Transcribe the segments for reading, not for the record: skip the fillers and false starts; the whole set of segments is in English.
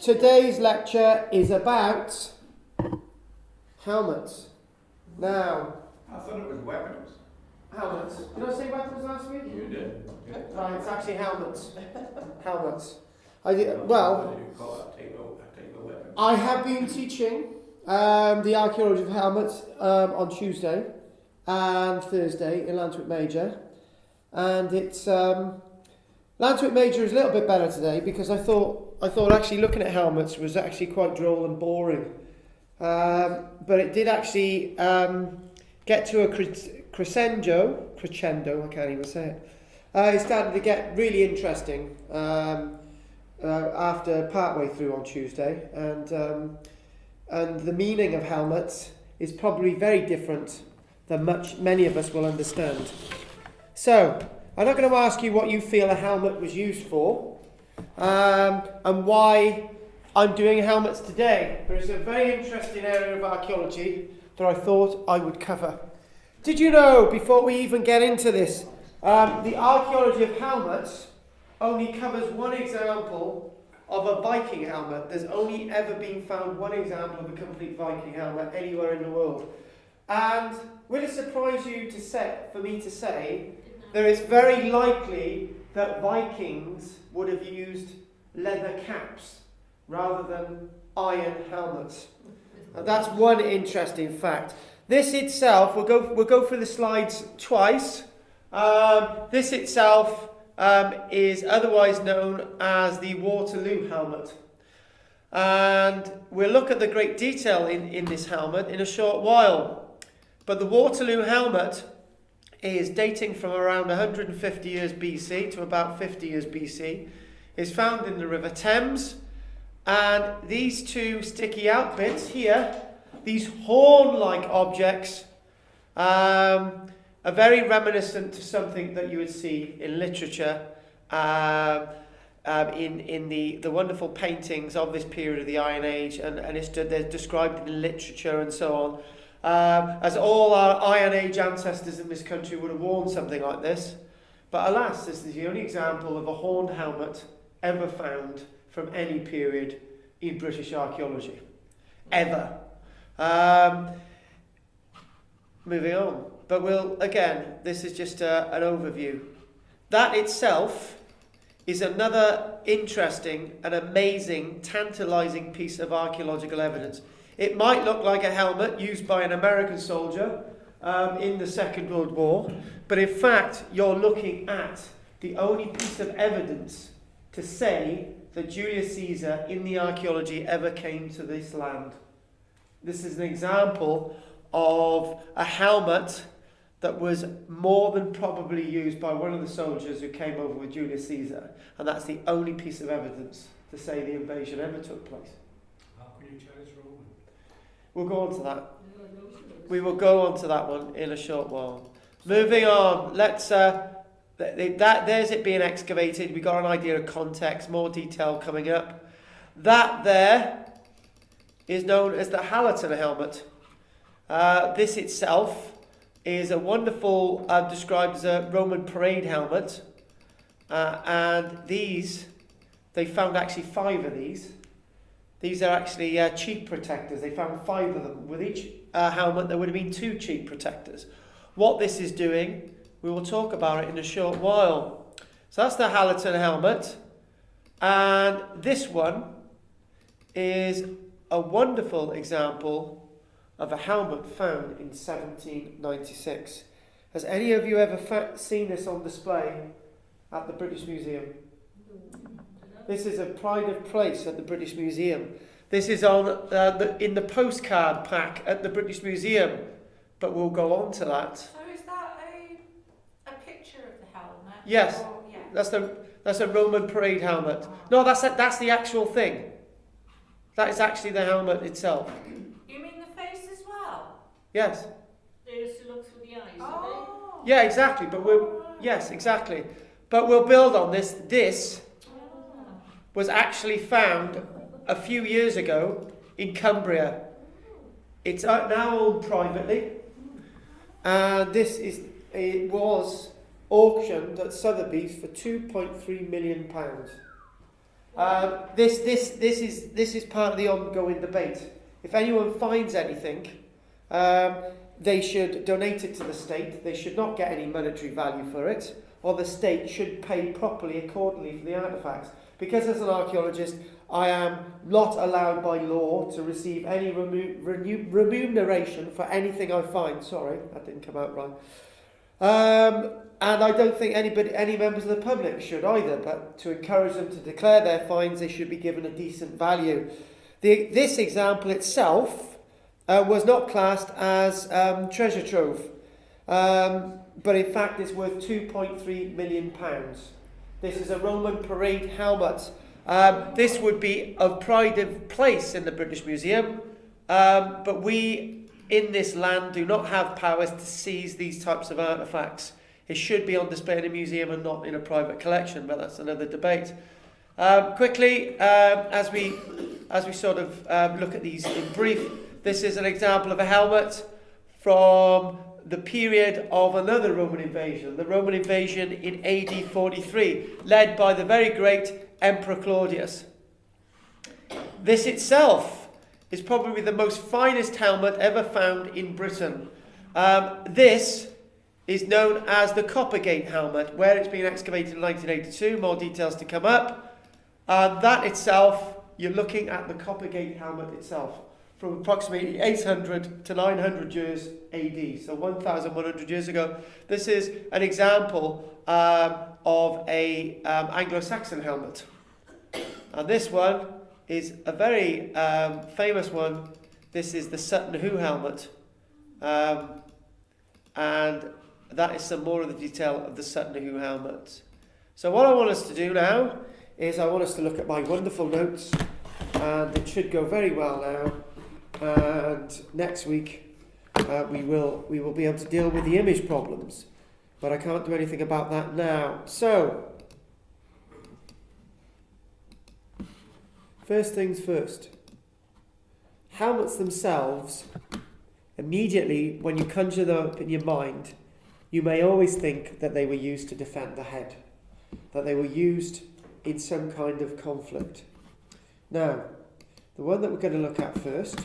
Today's lecture is about helmets. Now, I thought it was weapons. helmets. Did I say weapons last week? You did. Yeah. Right, it's actually helmets. Helmets. I What did, do well, you call it? Take a weapon. I have been teaching the Archaeology of Helmets on Tuesday and Thursday in Lantwick Major, and it's Lantwick Major is a little bit better today because I thought actually looking at helmets was actually quite droll and boring, but it did actually get to a crescendo. I can't even say it. It started to get really interesting after partway through on Tuesday, and the meaning of helmets is probably very different than many of us will understand. So, I'm not going to ask you what you feel a helmet was used for, and why I'm doing helmets today, but it's a very interesting area of archaeology that I thought I would cover. Did you know, before we even get into this, the archaeology of helmets only covers one example of a Viking helmet. There's only ever been found one example of a complete Viking helmet anywhere in the world. And will it surprise you for me to say that it's very likely that Vikings would have used leather caps rather than iron helmets. Now, that's one interesting fact. This itself, we'll go through the slides twice. This itself is otherwise known as the Waterloo Helmet. And we'll look at the great detail in this helmet in a short while. But the Waterloo Helmet is dating from around 150 years BC to about 50 years BC. Is found in the River Thames. And these two sticky out bits here, these horn-like objects, are very reminiscent to something that you would see in literature, in the wonderful paintings of this period of the Iron Age, and they're described in literature and so on. As all our Iron Age ancestors in this country would have worn something like this. But alas, this is the only example of a horned helmet ever found from any period in British archaeology. Ever. Moving on. But this is just an overview. That itself is another interesting and amazing, tantalizing piece of archaeological evidence. It might look like a helmet used by an American soldier in the Second World War, but in fact, you're looking at the only piece of evidence to say that Julius Caesar in the archaeology ever came to this land. This is an example of a helmet that was more than probably used by one of the soldiers who came over with Julius Caesar, and that's the only piece of evidence to say the invasion ever took place. How can you tell it's Roman? We'll go on to that. We will go on to that one in a short while. Moving on, let's. There's it being excavated. We got an idea of context, more detail coming up. That there is known as the Palatal Helmet. This itself is a wonderful, described as a Roman parade helmet, and they found actually 5 of these. These are actually cheek protectors. They found 5 of them. With each helmet, there would have been 2 cheek protectors. What this is doing, we will talk about it in a short while. So that's the Palatal Helmet. And this one is a wonderful example of a helmet found in 1796. Has any of you ever seen this on display at the British Museum? This is a pride of place at the British Museum. This is on in the postcard pack at the British Museum, but we'll go on to that. So is that a picture of the helmet? Yes, or, yeah. that's a Roman parade helmet. No, that's the actual thing. That is actually the helmet itself. You mean the face as well? Yes. They used to look through the eyes, Oh. Yeah, exactly. Yes, exactly. But we'll build on this. This was actually found a few years ago in Cumbria. It's now owned privately, and it was auctioned at Sotheby's for £2.3 million. This is part of the ongoing debate. If anyone finds anything, they should donate it to the state. They should not get any monetary value for it, or the state should pay properly accordingly for the artefacts. Because as an archaeologist, I am not allowed by law to receive any remuneration for anything I find. Sorry, that didn't come out right. And I don't think any members of the public should either, but to encourage them to declare their finds, they should be given a decent value. This example itself was not classed as treasure trove, but in fact it's worth £2.3 million. This is a Roman parade helmet. This would be of pride of place in the British Museum, but we in this land do not have powers to seize these types of artefacts. It should be on display in a museum and not in a private collection, but that's another debate. Quickly, as we sort of look at these in brief, this is an example of a helmet from the period of another Roman invasion, the Roman invasion in AD 43, led by the very great Emperor Claudius. This itself is probably the most finest helmet ever found in Britain. This is known as the Coppergate helmet, where it's been excavated in 1982. More details to come up. That itself, you're looking at the Coppergate helmet itself, from approximately 800 to 900 years AD, so 1,100 years ago. This is an example of a Anglo-Saxon helmet. And this one is a very famous one. This is the Sutton Hoo helmet. And that is some more of the detail of the Sutton Hoo helmet. So what I want us to do now is I want us to look at my wonderful notes, and it should go very well now. And next week we will be able to deal with the image problems, but I can't do anything about that now. So first things first, helmets themselves, immediately when you conjure them up in your mind, you may always think that they were used to defend the head, that they were used in some kind of conflict. Now, the one that we're going to look at first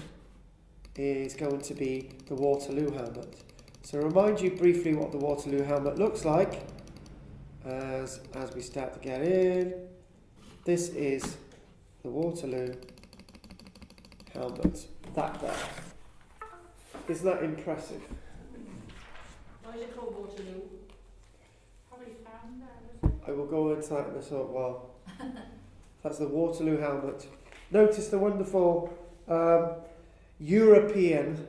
is going to be the Waterloo Helmet. So remind you briefly what the Waterloo Helmet looks like as we start to get in. This is the Waterloo Helmet. That there. Isn't that impressive? Why is it called Waterloo? Probably found there, was I will go into that in a short while. That's the Waterloo Helmet. Notice the wonderful European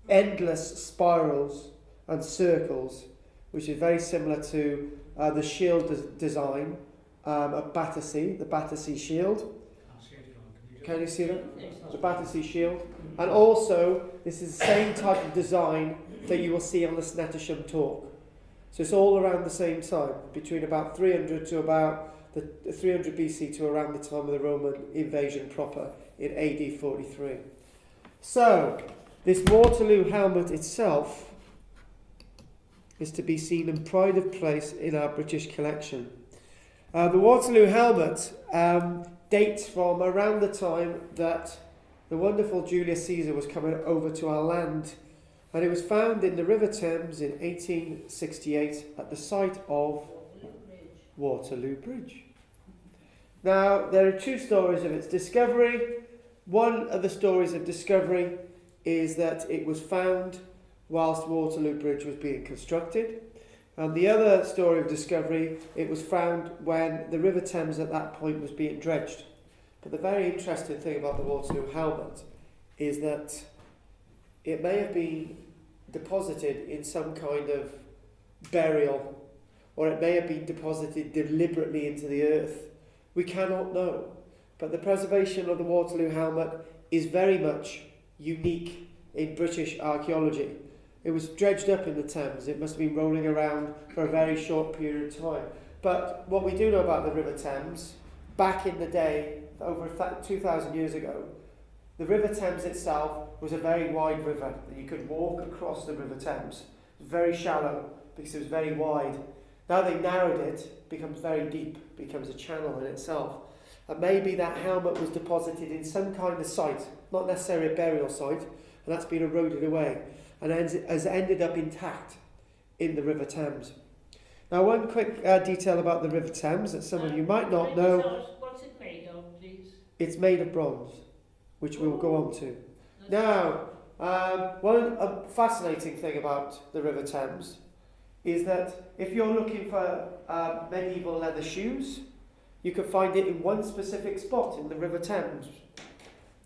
endless spirals and circles, which is very similar to the shield design of Battersea, the Battersea shield. Can you see that? The Battersea shield. And also, this is the same type of design that you will see on the Snettisham Talk. So it's all around the same time, between about 300 to about the 300 BC to around the time of the Roman invasion proper in AD 43. So, this Waterloo helmet itself is to be seen in pride of place in our British collection. The Waterloo helmet dates from around the time that the wonderful Julius Caesar was coming over to our land, and it was found in the River Thames in 1868 at the site of Waterloo Bridge. Now, there are two stories of its discovery. One of the stories of discovery is that it was found whilst Waterloo Bridge was being constructed. And the other story of discovery, it was found when the River Thames at that point was being dredged. But the very interesting thing about the Waterloo helmet is that it may have been deposited in some kind of burial, or it may have been deposited deliberately into the earth. We cannot know. But the preservation of the Waterloo helmet is very much unique in British archaeology. It was dredged up in the Thames. It must have been rolling around for a very short period of time. But what we do know about the River Thames, back in the day, over 2,000 years ago, the River Thames itself was a very wide river. You could walk across the River Thames. It was very shallow because it was very wide. Now they narrowed it, becomes very deep, becomes a channel in itself. and maybe that helmet was deposited in some kind of site, not necessarily a burial site, and that's been eroded away, and has ended up intact in the River Thames. Now, one quick detail about the River Thames that some of you might not know. What's it made of, please? It's made of bronze, which we'll go on to. Now, one fascinating thing about the River Thames is that if you're looking for medieval leather shoes, you can find it in one specific spot in the River Thames.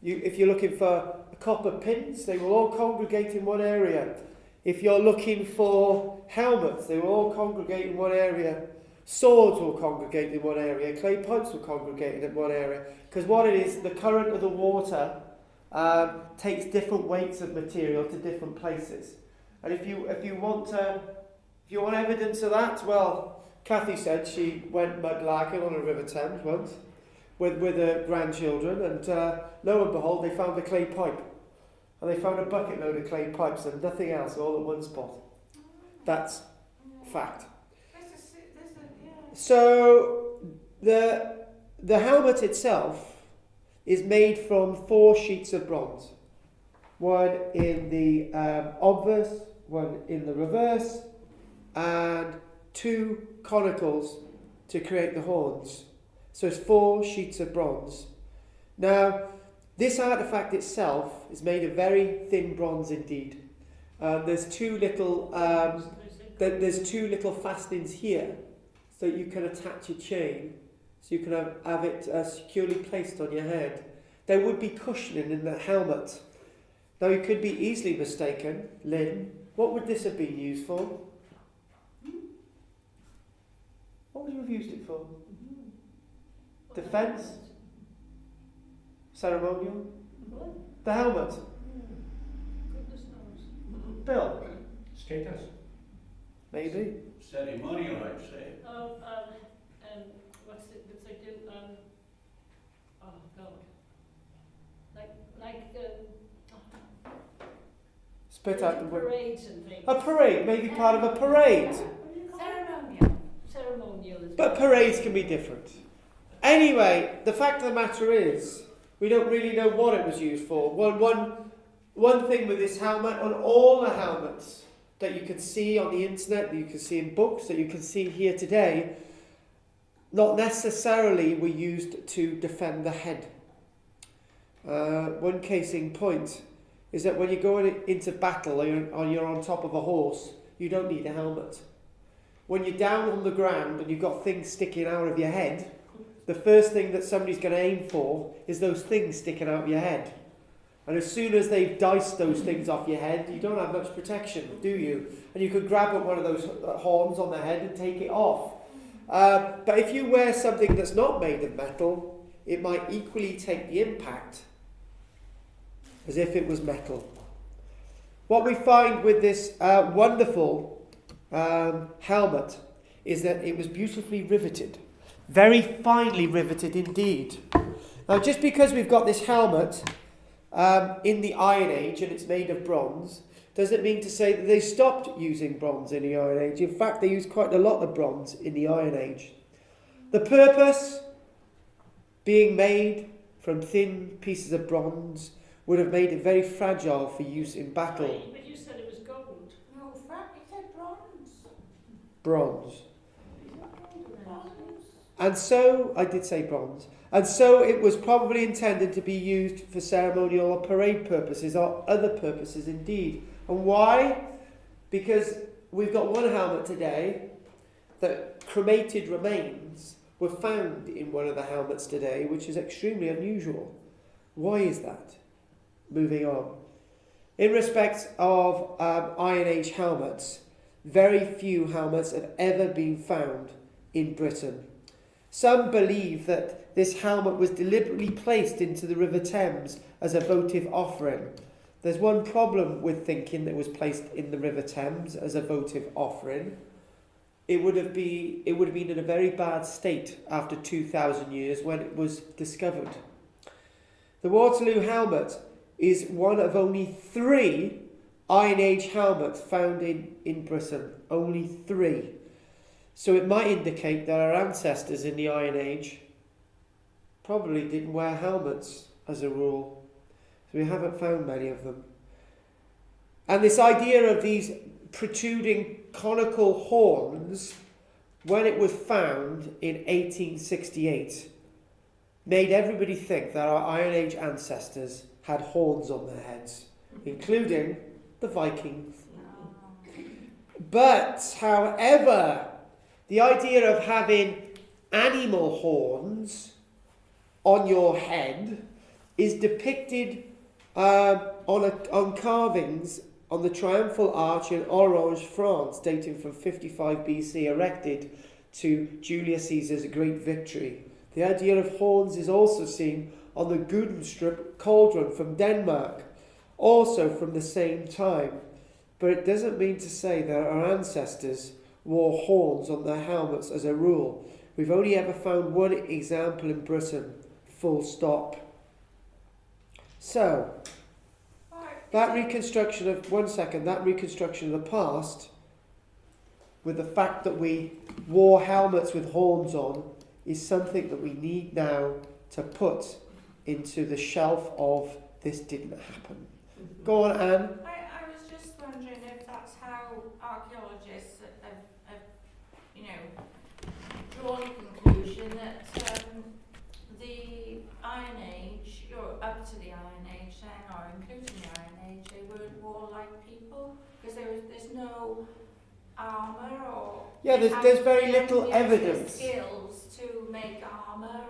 If you're looking for copper pins, they will all congregate in one area. If you're looking for helmets, they will all congregate in one area. Swords will congregate in one area. Clay pipes will congregate in one area. Because what it is, the current of the water takes different weights of material to different places. And if you want evidence of that, well, Kathy said she went mudlarking on the River Thames once with her grandchildren, and lo and behold, they found a clay pipe. And they found a bucket load of clay pipes and nothing else, all at one spot. That's fact. So the helmet itself is made from 4 sheets of bronze. One in the obverse, one in the reverse, and 2 conicals to create the horns. So it's 4 sheets of bronze. Now, this artefact itself is made of very thin bronze indeed. There's two little fastenings here, so you can attach a chain, so you can have it securely placed on your head. There would be cushioning in the helmet. Now, you could be easily mistaken. Lynn, what would this have been used for? What would you have used it for? Defence? Ceremonial? The helmet? Goodness knows. Bill? Status. Maybe. Ceremonial, I'd say. What's they do? Oh God. Like Spit out the word. parades and things. A parade, maybe part of a parade. Ceremonial is. But parades can be different. Anyway, the fact of the matter is, we don't really know what it was used for. One thing with this helmet, on all the helmets that you can see on the internet, that you can see in books, that you can see here today, not necessarily were used to defend the head. One case in point is that when you're going into battle or you're on top of a horse, you don't need a helmet. When you're down on the ground and you've got things sticking out of your head, the first thing that somebody's going to aim for is those things sticking out of your head. And as soon as they've diced those things off your head, you don't have much protection, do you? And you could grab at one of those horns on the head and take it off. But if you wear something that's not made of metal, it might equally take the impact as if it was metal. What we find with this wonderful helmet is that it was beautifully riveted. Very finely riveted indeed. Now, just because we've got this helmet in the Iron Age and it's made of bronze, doesn't mean to say that they stopped using bronze in the Iron Age. In fact, they used quite a lot of bronze in the Iron Age. The purpose, being made from thin pieces of bronze, would have made it very fragile for use in battle. But you said it was gold. No, Frank, it said bronze. Bronze. Bronze. And so, I did say bronze, and so it was probably intended to be used for ceremonial or parade purposes or other purposes indeed. And why? Because we've got one helmet today that cremated remains were found in one of the helmets today, which is extremely unusual. Why is that? Moving on. In respect of Iron Age helmets, very few helmets have ever been found in Britain. Some believe that this helmet was deliberately placed into the River Thames as a votive offering. There's one problem with thinking that it was placed in the River Thames as a votive offering. It would have been in a very bad state after 2,000 years when it was discovered. The Waterloo Helmet is one of only 3 Iron Age helmets found in Britain. Only 3. So it might indicate that our ancestors in the Iron Age probably didn't wear helmets as a rule. So we haven't found many of them. And this idea of these protruding conical horns, when it was found in 1868, made everybody think that our Iron Age ancestors had horns on their heads, including the Vikings. But, however, the idea of having animal horns on your head is depicted on carvings on the Triumphal Arch in Orange, France, dating from 55 BC, erected to Julius Caesar's great victory. The idea of horns is also seen on the Gudenstrup cauldron from Denmark, also from the same time. But it doesn't mean to say that our ancestors wore horns on their helmets as a rule. We've only ever found one example in Britain, full stop. So, that reconstruction of the past, with the fact that we wore helmets with horns on, is something that we need now to put into the shelf of this didn't happen. Go on, Anne. I was just wondering if that's how archaeologists have drawn the conclusion that the Iron Age, or up to the Iron Age then, or including the Iron Age, they weren't warlike people, because there's no armour or... Yeah, there's very little evidence. ...skills to make armour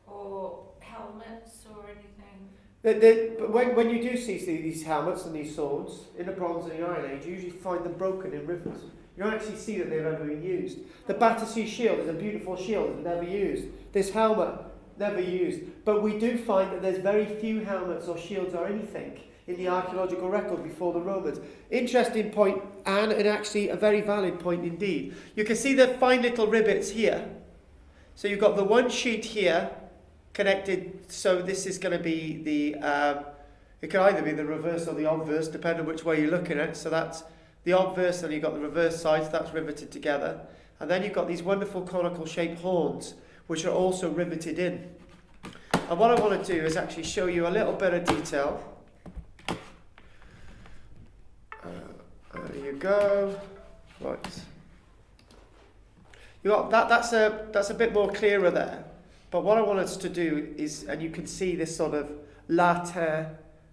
or helmets or anything. But when you do see these helmets and these swords in the Bronze and the Iron Age, you usually find them broken in rivers. You don't actually see that they've ever been used. The Battersea shield is a beautiful shield that's never used. This helmet, never used. But we do find that there's very few helmets or shields or anything in the archaeological record before the Romans. Interesting point, Anne, and actually a very valid point indeed. You can see the fine little rivets here. So you've got the one sheet here connected, so this is going to be the, it can either be the reverse or the obverse, depending on which way you're looking at. So that's the obverse, and you've got the reverse side, so that's riveted together. And then you've got these wonderful conical shaped horns, which are also riveted in. And what I want to do is actually show you a little bit of detail. There you go. Right. You got that. That's a bit more clearer there. But what I want us to do is, and you can see this sort of latte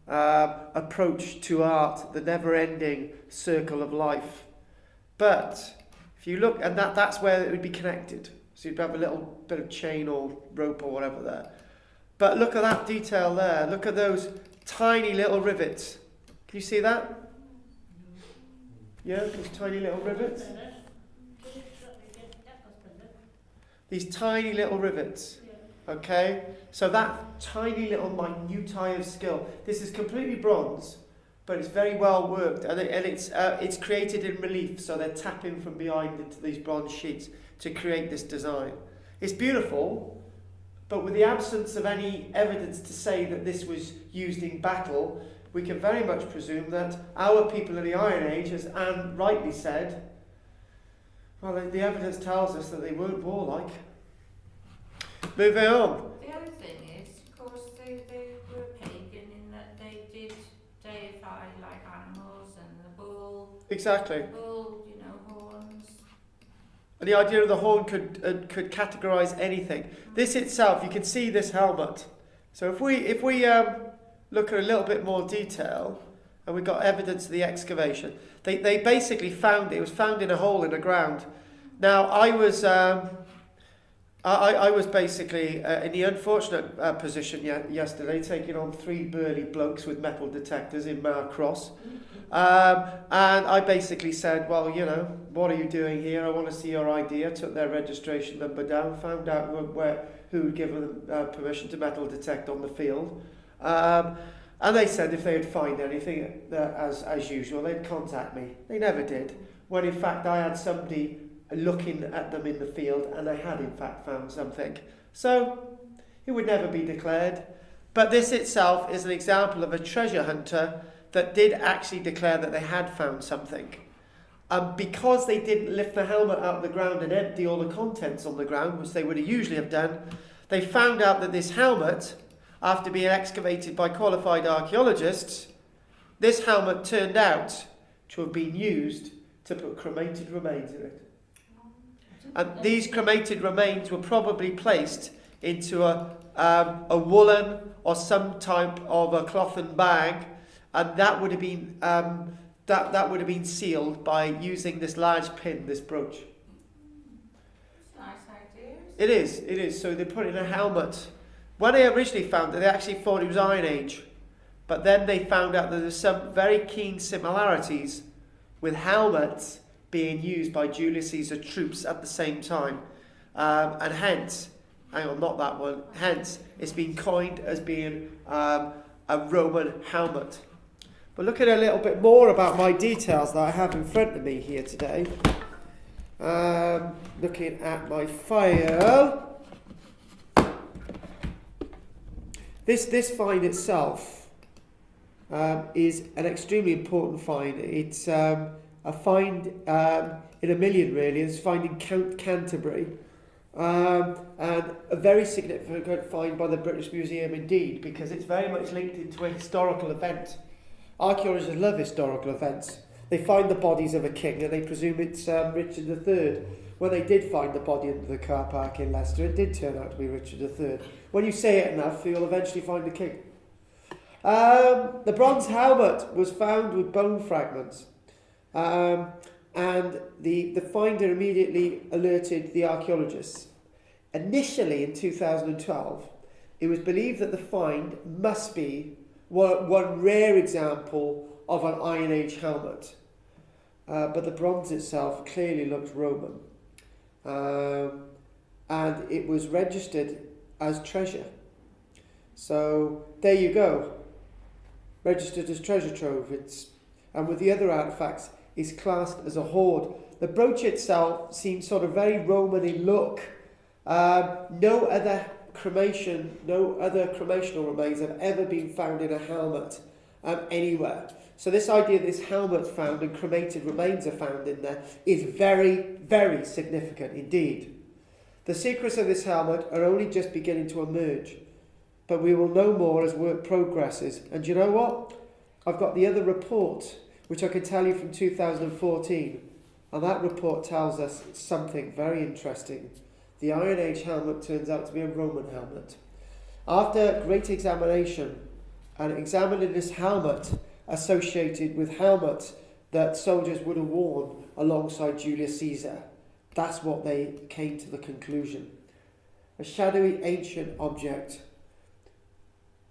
approach to art, the never-ending circle of life. But if you look, and that's where it would be connected. So you'd have a little bit of chain or rope or whatever there. But look at that detail there. Look at those tiny little rivets. Can you see that? Yeah, these tiny little rivets. These tiny little rivets. Okay, so that tiny little minutiae of skill. This is completely bronze, but it's very well worked, and it's created in relief. So they're tapping from behind into these bronze sheets to create this design. It's beautiful, but with the absence of any evidence to say that this was used in battle, we can very much presume that our people of the Iron Age, as Anne rightly said, well, the evidence tells us that they weren't warlike. Moving on. The other thing is, of course, they were pagan in that they did deify like animals and the bull. Exactly. The bull, horns. And the idea of the horn could categorise anything. This itself, you can see this helmet. So if we look at a little bit more detail, and we've got evidence of the excavation, they basically found it was found in a hole in the ground. Now I was basically in the unfortunate position yesterday, taking on 3 burly blokes with metal detectors in Mar Cross. And I basically said, well, what are you doing here? I want to see your ID. I took their registration number down, found out who had given them permission to metal detect on the field. And they said if they would find anything, as usual, they'd contact me. They never did. When in fact I had somebody looking at them in the field, and they had in fact found something. So it would never be declared. But this itself is an example of a treasure hunter that did actually declare that they had found something. Because they didn't lift the helmet out of the ground and empty all the contents on the ground, which they would usually have done, They found out that this helmet, after being excavated by qualified archaeologists, this helmet turned out to have been used to put cremated remains in it. And these cremated remains were probably placed into a woolen or some type of a clothen bag, and that would have been that would have been sealed by using this large pin, this brooch. Nice idea. It is. So they put it in a helmet. When they originally found it, they actually thought it was Iron Age, but then they found out that there was some very keen similarities with helmets being used by Julius Caesar troops at the same time, and hence, hang on, not that one. Hence, it's been coined as being a Roman helmet. But look at a little bit more about my details that I have in front of me here today. Looking at my file, this find itself is an extremely important find. It's a find in a million, really. It's a find in Canterbury, and a very significant find by the British Museum indeed, because it's very much linked into a historical event. Archaeologists love historical events. They find the bodies of a king and they presume it's Richard III. When they did find the body in the car park in Leicester, it did turn out to be Richard III. When you say it enough, you'll eventually find the king. The bronze helmet was found with bone fragments, and the finder immediately alerted the archaeologists. Initially, in 2012, it was believed that the find must be one rare example of an Iron Age helmet, but the bronze itself clearly looks Roman, and it was registered as treasure. So there you go, registered as treasure trove. And with the other artefacts, is classed as a hoard. The brooch itself seems sort of very Roman in look. No other cremational remains have ever been found in a helmet anywhere. So this idea that this helmet's found and cremated remains are found in there is very, very significant indeed. The secrets of this helmet are only just beginning to emerge, but we will know more as work progresses. And you know what? I've got the other report, which I can tell you from 2014, and that report tells us something very interesting. The Iron Age helmet turns out to be a Roman helmet. After great examination and examining this helmet associated with helmets that soldiers would have worn alongside Julius Caesar, that's what they came to the conclusion. A shadowy ancient object,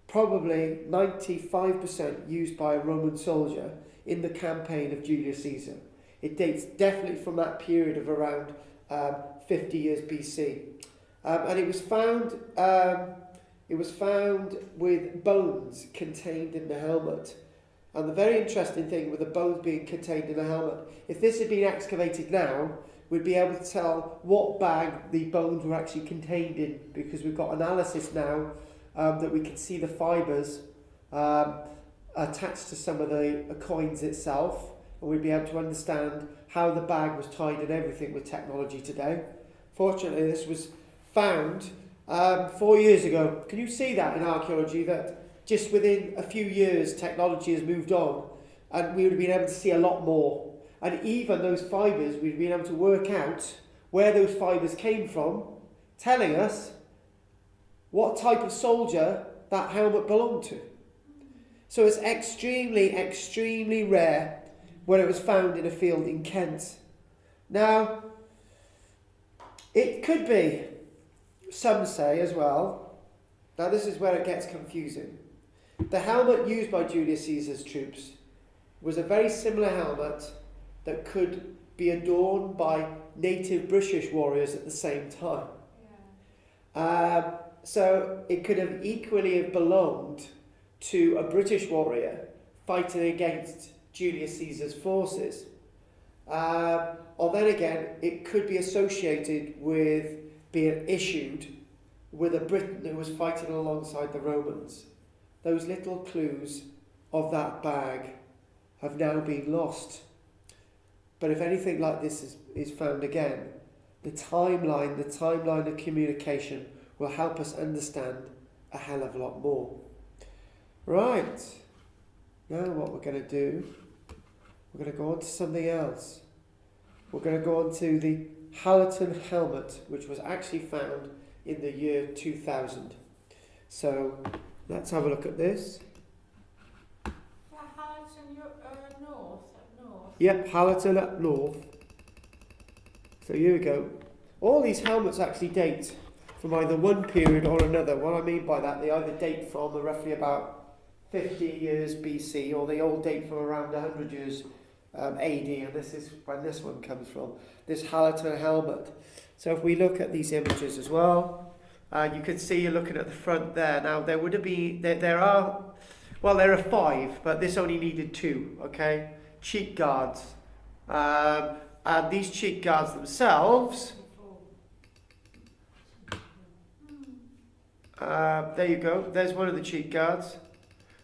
probably 95% used by a Roman soldier in the campaign of Julius Caesar. It dates definitely from that period of around 50 years BC, and it was found with bones contained in the helmet. And the very interesting thing with the bones being contained in the helmet, if this had been excavated now, we'd be able to tell what bag the bones were actually contained in, because we've got analysis now that we can see the fibres attached to some of the coins itself, and we'd be able to understand how the bag was tied and everything with technology today. Fortunately, this was found 4 years ago. Can you see that in archaeology, that just within a few years technology has moved on, and we would have been able to see a lot more. And even those fibres, we'd been able to work out where those fibres came from, telling us what type of soldier that helmet belonged to. So it's extremely, extremely rare when it was found in a field in Kent. Now, it could be, some say as well, now this is where it gets confusing. The helmet used by Julius Caesar's troops was a very similar helmet that could be adorned by native British warriors at the same time. Yeah. So it could have equally have belonged to a British warrior fighting against Julius Caesar's forces. Or then again, it could be associated with being issued with a Briton who was fighting alongside the Romans. Those little clues of that bag have now been lost. But if anything like this is found again, the timeline of communication will help us understand a hell of a lot more. Right, now what we're going to do, we're going to go on to something else. We're going to go on to the Palatal Helmet, which was actually found in the year 2000. So let's have a look at this. North. Yep, Palatal up north. So here we go. All these helmets actually date from either one period or another. What I mean by that, they either date from roughly about 50 years BC, or they all date from around 100 years AD, and this is when this one comes from, this Palatal Helmet. So if we look at these images as well, you can see you're looking at the front there. Now there would be, there are 5, but this only needed 2, okay? Cheek guards. And these cheek guards themselves, there you go, there's one of the cheek guards.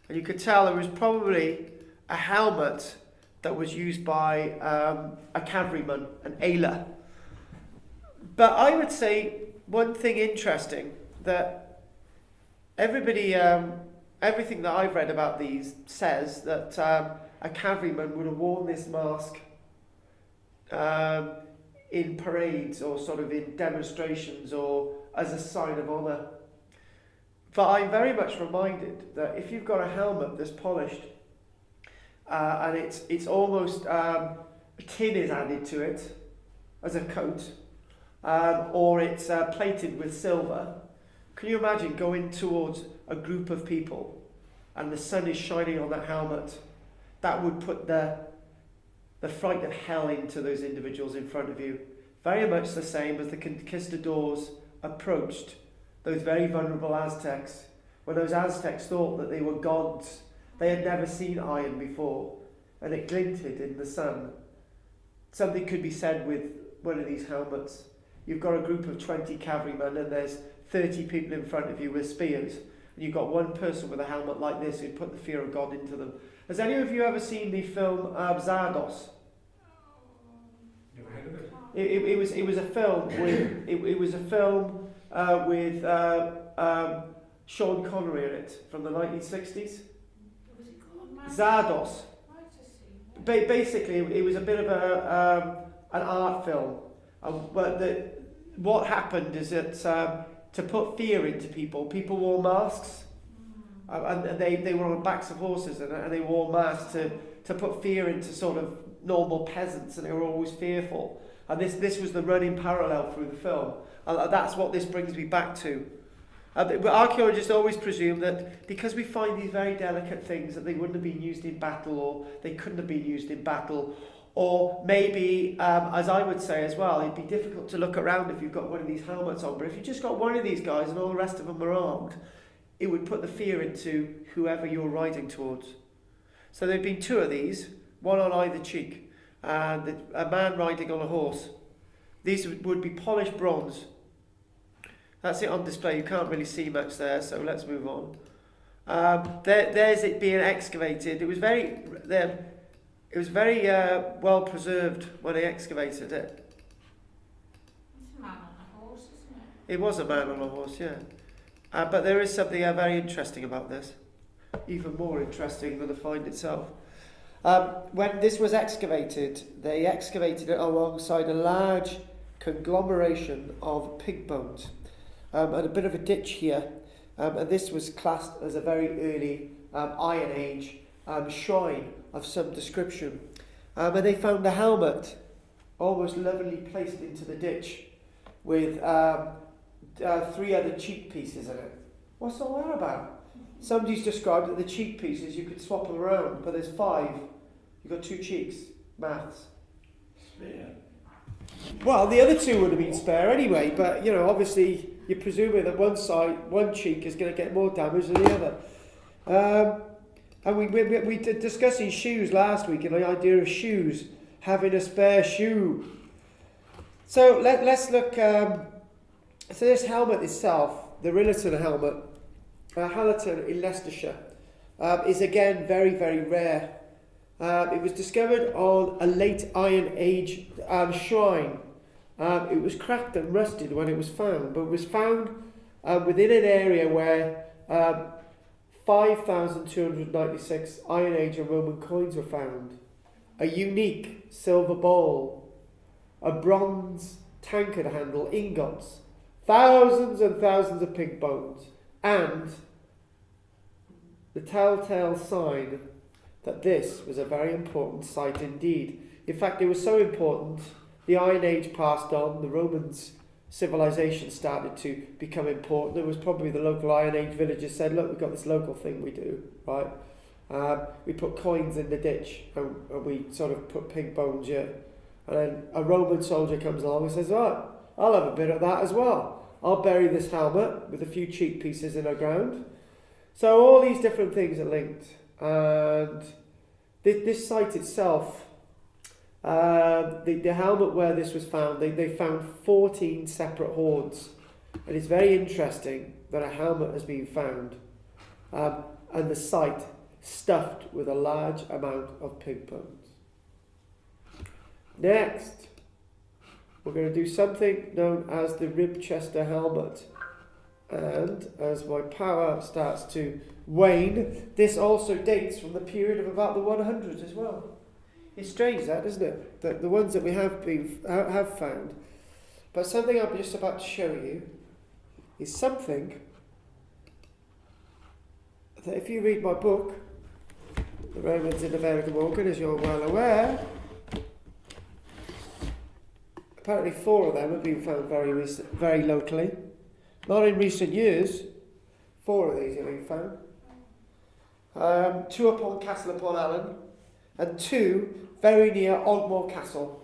And you could tell it was probably a helmet that was used by a cavalryman, an ailer. But I would say one thing interesting, that everybody, everything that I've read about these says that a cavalryman would have worn this mask in parades or sort of in demonstrations or as a sign of honour. But I'm very much reminded that if you've got a helmet that's polished and it's almost tin is added to it as a coat, or it's plated with silver, can you imagine going towards a group of people and the sun is shining on that helmet? That would put the fright of hell into those individuals in front of you. Very much the same as the conquistadors approached those very vulnerable Aztecs. When those Aztecs thought that they were gods, they had never seen iron before, and it glinted in the sun. Something could be said with one of these helmets. You've got a group of 20 cavalrymen and there's 30 people in front of you with spears, and you've got one person with a helmet like this who'd put the fear of God into them. Has any of you ever seen the film Zardos? Never heard of it. It was a film with Sean Connery in it from the 1960s. Zardos. Basically, it was a bit of an art film. But what happened is that to put fear into people, people wore masks. And they were on backs of horses, and they wore masks to put fear into sort of normal peasants, and they were always fearful. And this was the running parallel through the film. And that's what this brings me back to. But archaeologists always presume that because we find these very delicate things, that they wouldn't have been used in battle, or they couldn't have been used in battle. Or maybe, as I would say as well, it'd be difficult to look around if you've got one of these helmets on. But if you just got one of these guys and all the rest of them are armed, it would put the fear into whoever you're riding towards. So there'd been 2 of these, one on either cheek, and a man riding on a horse. These would be polished bronze. That's it on display. You can't really see much there, so let's move on. There's it being excavated. It was very well preserved when they excavated it. It's a man on a horse, isn't it? It was a man on a horse, yeah. But there is something very interesting about this. Even more interesting than the find itself. When this was excavated, they excavated it alongside a large conglomeration of pig bones. And a bit of a ditch here. And this was classed as a very early Iron Age shrine of some description. And they found a helmet almost lovingly placed into the ditch with 3 other cheek pieces in it. What's all that about? Somebody's described that the cheek pieces, you could swap them around, but there's 5. You've got 2 cheeks. Maths. Spare. Well, the other 2 would have been spare anyway, but, obviously, you're presuming that one cheek is going to get more damage than the other. And we did discussing shoes last week, and the idea of shoes, having a spare shoe. So let's look. So this helmet itself, the Ribera Helmet, Hallaton in Leicestershire, is again very, very rare. It was discovered on a late Iron Age shrine. It was cracked and rusted when it was found, but it was found within an area where 5,296 Iron Age and Roman coins were found, a unique silver bowl, a bronze tankard handle, ingots, thousands and thousands of pig bones, and the telltale sign that this was a very important site indeed. In fact, it was so important, the Iron Age passed on, the Romans' civilization started to become important. It was probably the local Iron Age villagers said, look, we've got this local thing we do, right? We put coins in the ditch and we sort of put pig bones here. And then a Roman soldier comes along and says, right, I'll have a bit of that as well. I'll bury this helmet with a few cheek pieces in the ground. So all these different things are linked. And this site itself, the helmet where this was found, they found 14 separate hoards. And it's very interesting that a helmet has been found and the site stuffed with a large amount of pig bones. Next, we're going to do something known as the Ribchester Helmet. And as my power starts to wane, this also dates from the period of about the 100s as well. It's strange that, isn't it? That the ones that we have found. But something I'm just about to show you is something that if you read my book, The Romans in America Morgan, as you're well aware, apparently 4 of them have been found very locally. Not in recent years. 4 of these have been found. 2 upon Castle upon Allen, and 2 very near Ogmore Castle.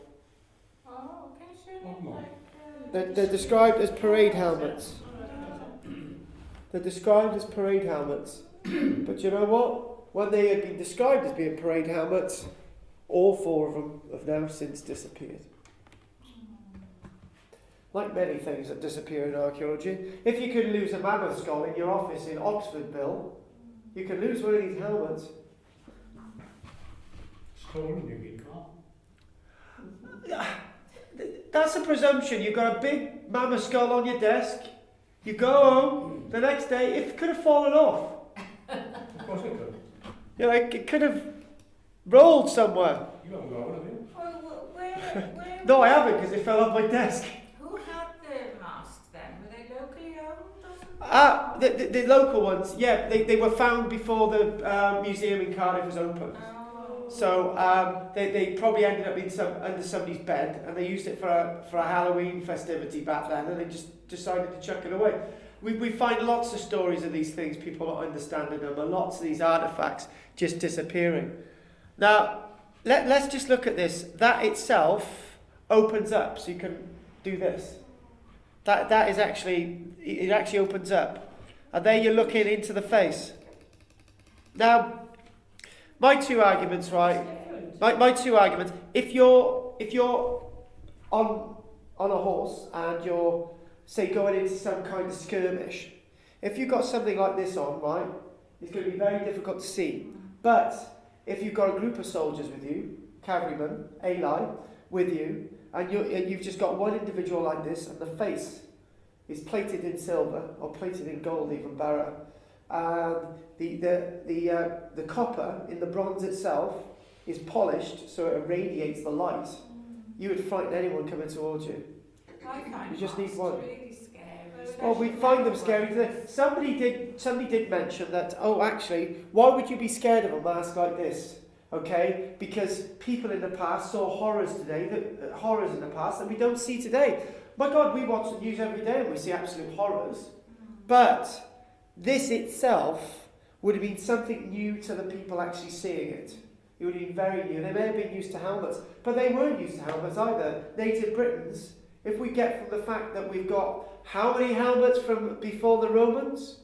Oh, okay, so Ogmore. They're described as parade helmets. They're described as parade helmets. But you know what? When they had been described as being parade helmets, all 4 of them have now since disappeared. Like many things that disappear in archaeology. If you could lose a mammoth skull in your office in Oxford, Bill, you could lose one of these helmets. Stolen, you mean, Carl? That's a presumption. You've got a big mammoth skull on your desk. You go home the next day. It could have fallen off. Of course it could. You know, it could have rolled somewhere. You haven't got one, have you? Well, where No, I haven't because it fell off my desk. Who had the masks then? Were they locally owned or something? The local ones, yeah, they were found before the museum in Cardiff was opened. Oh. So they probably ended up under somebody's bed, and they used it for a Halloween festivity back then, and they just decided to chuck it away. We find lots of stories of these things, people not understanding them, and lots of these artefacts just disappearing. Now, let's just look at this. That itself opens up, so you can do this. That is actually, it actually opens up. And there you're looking into the face. Now, my 2 arguments, right? My 2 arguments. If you're on a horse and you're, say, going into some kind of skirmish, if you've got something like this on, right, it's going to be very difficult to see. But if you've got a group of soldiers with you, cavalrymen, ali, with you, and you've just got one individual like this, and the face is plated in silver or plated in gold, even better. The copper in the bronze itself is polished so it irradiates the light. You would frighten anyone coming towards you. I find You just need masks one. really scary. Oh, we find them scary. Somebody did mention that. Oh, actually, why would you be scared of a mask like this? Okay, because people in the past saw horrors in the past that we don't see today. My God, we watch the news every day and we see absolute horrors. But this itself would have been something new to the people actually seeing it. It would have been very new. They may have been used to helmets, but they weren't used to helmets either. Native Britons, if we get from the fact that we've got how many helmets from before the Romans?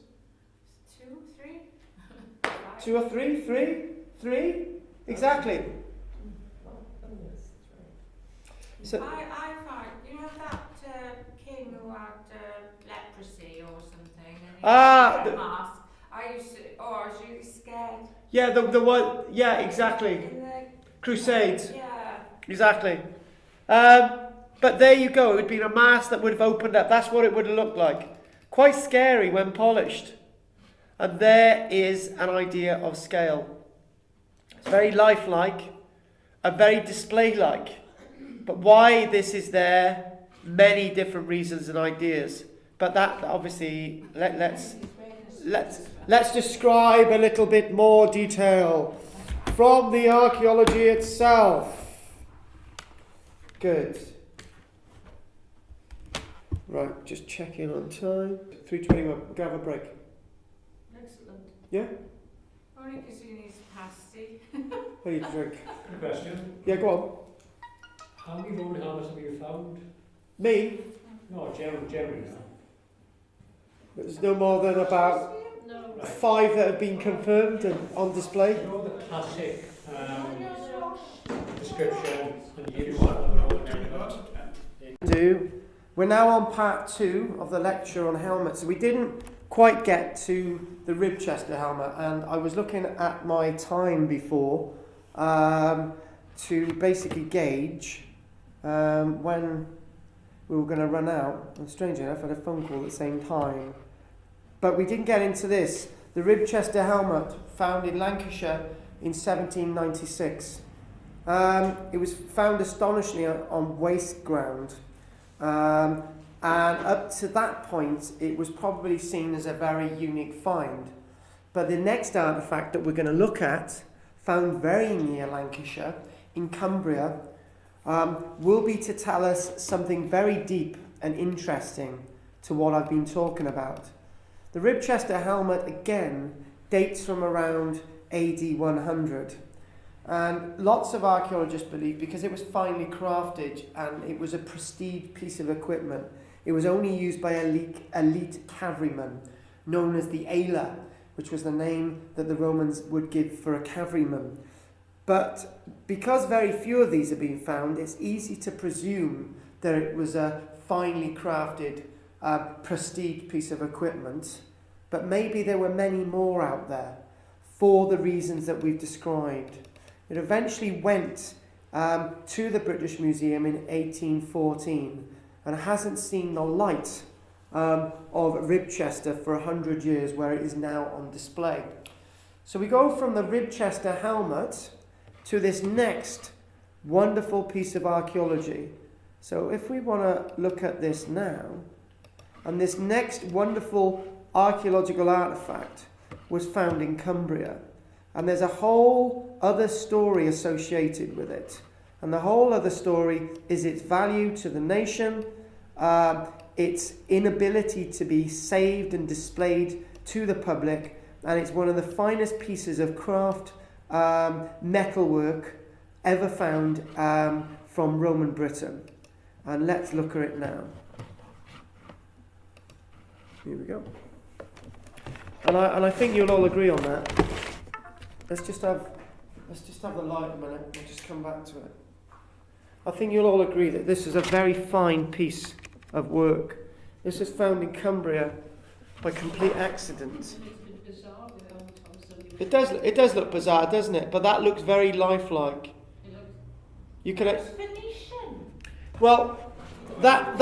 2, 3? 2 or 3? 3? Exactly. So, I find, you know that king who had leprosy or something, and he had a mask. I was really scared. yeah, the one, yeah, exactly. In the Crusades, yeah. exactly. But there you go. It would have been a mask that would have opened up. That's what it would have looked like. quite scary when polished. And there is an idea of scale. It's very lifelike, and very display-like. But why this is there, many different reasons and ideas. But that obviously, let's describe a little bit more detail from the archaeology itself. Good. Right, just checking on time. 3:21. We're gonna have a break. Excellent. Yeah. Only because you need pasty. What do you drink? Good question. Yeah, go on. How many Roman helmets have you found? Me. No, generally now. There's no more than about No. 5 that have been confirmed and on display. You know the classic description and use of the Roman helmet? We're now on part 2 of the lecture on helmets. We didn't quite get to the Ribchester helmet, and I was looking at my time before to basically gauge when we were going to run out. And strangely enough, I had a phone call at the same time. But we didn't get into this. The Ribchester helmet, found in Lancashire in 1796. It was found astonishingly on waste ground. And up to that point, it was probably seen as a very unique find. But the next artefact that we're going to look at, found very near Lancashire, in Cumbria, will be to tell us something very deep and interesting to what I've been talking about. The Ribchester helmet, again, dates from around AD 100. And lots of archaeologists believe, because it was finely crafted and it was a prestige piece of equipment, it was only used by elite cavalrymen, known as the Ala, which was the name that the Romans would give for a cavalryman. But because very few of these have been found, it's easy to presume that it was a finely crafted prestige piece of equipment. But maybe there were many more out there for the reasons that we've described. It eventually went to the British Museum in 1814 and hasn't seen the light of Ribchester for 100 years, where it is now on display. So we go from the Ribchester helmet to this next wonderful piece of archaeology. So if we want to look at this now, and this next wonderful archaeological artefact was found in Cumbria. And there's a whole other story associated with it. And the whole other story is its value to the nation, its inability to be saved and displayed to the public, and it's one of the finest pieces of craft metalwork ever found from Roman Britain. And let's look at it now. Here we go. And I think you'll all agree on that. Let's just have the light a minute. We'll just come back to it. I think you'll all agree that this is a very fine piece of work. This is found in Cumbria by complete accident. It does look bizarre, doesn't it? But that looks very lifelike. You can. Venetian. Well, that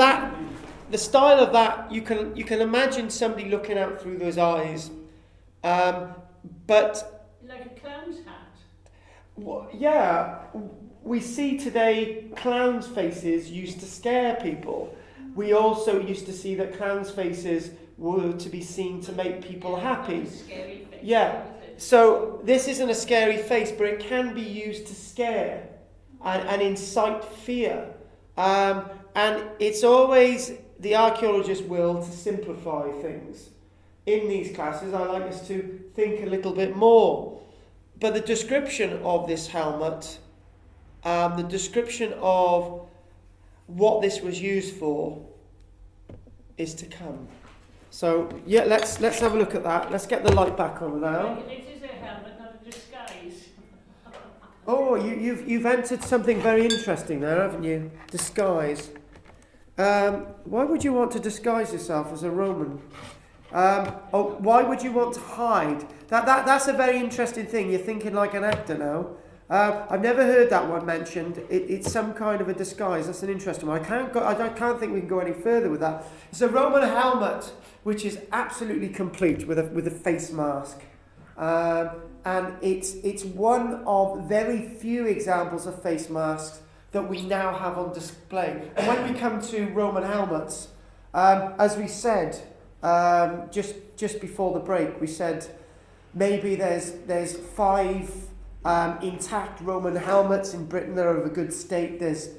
the style of that, you can imagine somebody looking out through those eyes, but. Like a clown's hat. Yeah, we see today clowns' faces used to scare people. We also used to see that clowns' faces were to be seen to make people happy. Scary face. Yeah, so this isn't a scary face, but it can be used to scare and incite fear. And it's always the archaeologist's will to simplify things. In these classes, I like us to think a little bit more. But the description of this helmet, the description of what this was used for, is to come. So yeah, let's have a look at that. Let's get the light back on now. It is a helmet, not a disguise. Oh, you've entered something very interesting there, haven't you? Disguise. Why would you want to disguise yourself as a Roman? Why would you want to hide? That's a very interesting thing. You're thinking like an actor now. I've never heard that one mentioned. It's some kind of a disguise. That's an interesting one. I can't think we can go any further with that. It's a Roman helmet which is absolutely complete with a face mask, and it's one of very few examples of face masks that we now have on display. And when we come to Roman helmets, as we said just before the break, we said maybe there's 5 intact Roman helmets in Britain that are of a good state. There's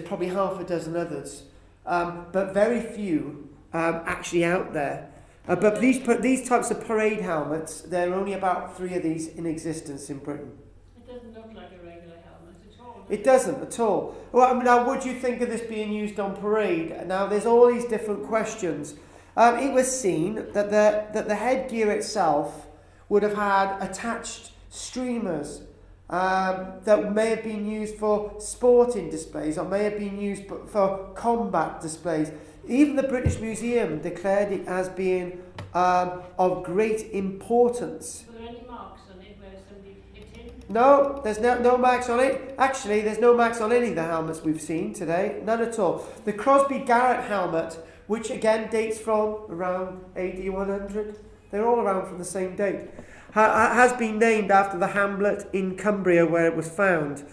probably half a dozen others, but very few actually out there. But these types of parade helmets, there are only about 3 of these in existence in Britain. It doesn't look like a regular helmet at all. It doesn't at all. Well, now, would you think of this being used on parade? Now, there's all these different questions. It was seen that the headgear itself would have had attached streamers that may have been used for sporting displays or may have been used for combat displays. Even the British Museum declared it as being of great importance. Were there any marks on it where somebody hit him? No, there's no marks on it. Actually, there's no marks on any of the helmets we've seen today. None at all. The Crosby Garrett helmet, which again dates from around AD 100, they're all around from the same date, has been named after the hamlet in Cumbria where it was found.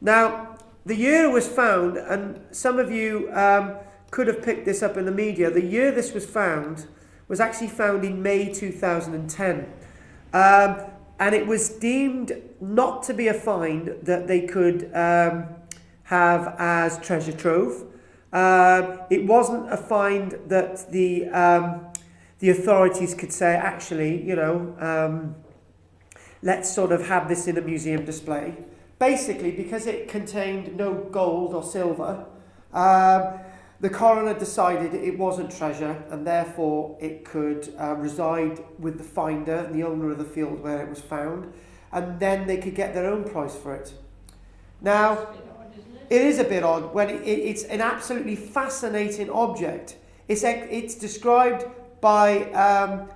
Now, the year it was found, and some of you could have picked this up in the media, the year this was found was actually found in May 2010. And it was deemed not to be a find that they could have as treasure trove. It wasn't a find that the authorities could say, actually, let's sort of have this in a museum display. Basically, because it contained no gold or silver, the coroner decided it wasn't treasure, and therefore it could reside with the finder and the owner of the field where it was found, and then they could get their own price for it. Now, It's a bit odd, isn't it? it is a bit odd when it's an absolutely fascinating object. It's described by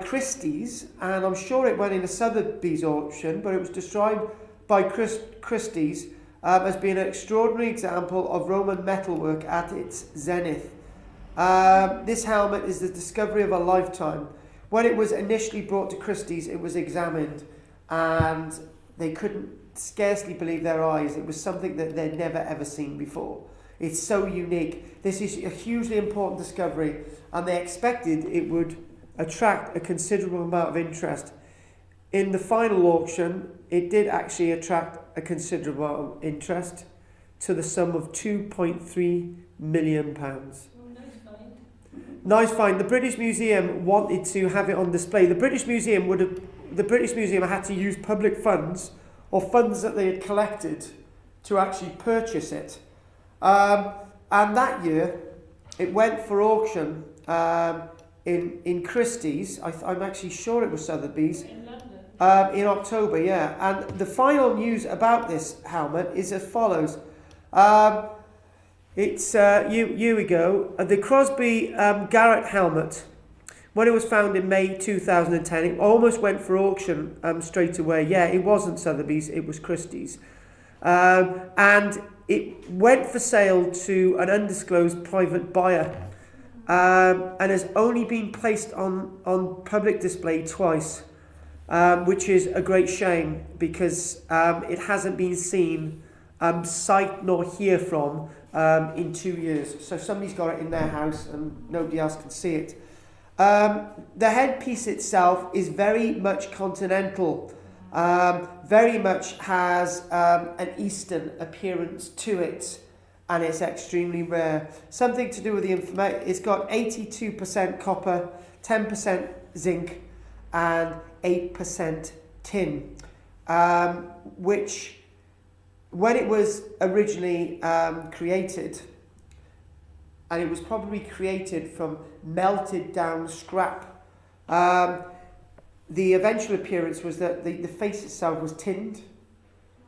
Christie's, and I'm sure it went in a Sotheby's auction, but it was described by Christie's as being an extraordinary example of Roman metalwork at its zenith. This helmet is the discovery of a lifetime. When it was initially brought to Christie's, it was examined, and they couldn't scarcely believe their eyes. It was something that they'd never ever seen before. It's so unique. This is a hugely important discovery, and they expected it would attract a considerable amount of interest. In the final auction, it did actually attract a considerable amount of interest to the sum of £2.3 million. Oh, nice find. Nice find. The British Museum wanted to have it on display. The British Museum had to use public funds or funds that they had collected to actually purchase it. And that year, it went for auction in Christie's. I'm actually sure it was Sotheby's. In London. In October, yeah. And the final news about this helmet is as follows. Here we go. The Crosby Garrett helmet, when it was found in May 2010, it almost went for auction straight away. Yeah, it wasn't Sotheby's, it was Christie's. And it went for sale to an undisclosed private buyer, and has only been placed on public display twice. Which is a great shame because it hasn't been seen sight nor hear from in 2 years. So somebody's got it in their house and nobody else can see it. The headpiece itself is very much continental, very much has an Eastern appearance to it, and it's extremely rare. Something to do with the information. It's got 82% copper, 10% zinc, and 8% tin, which, when it was originally created, and it was probably created from melted down scrap, the eventual appearance was that the face itself was tinned,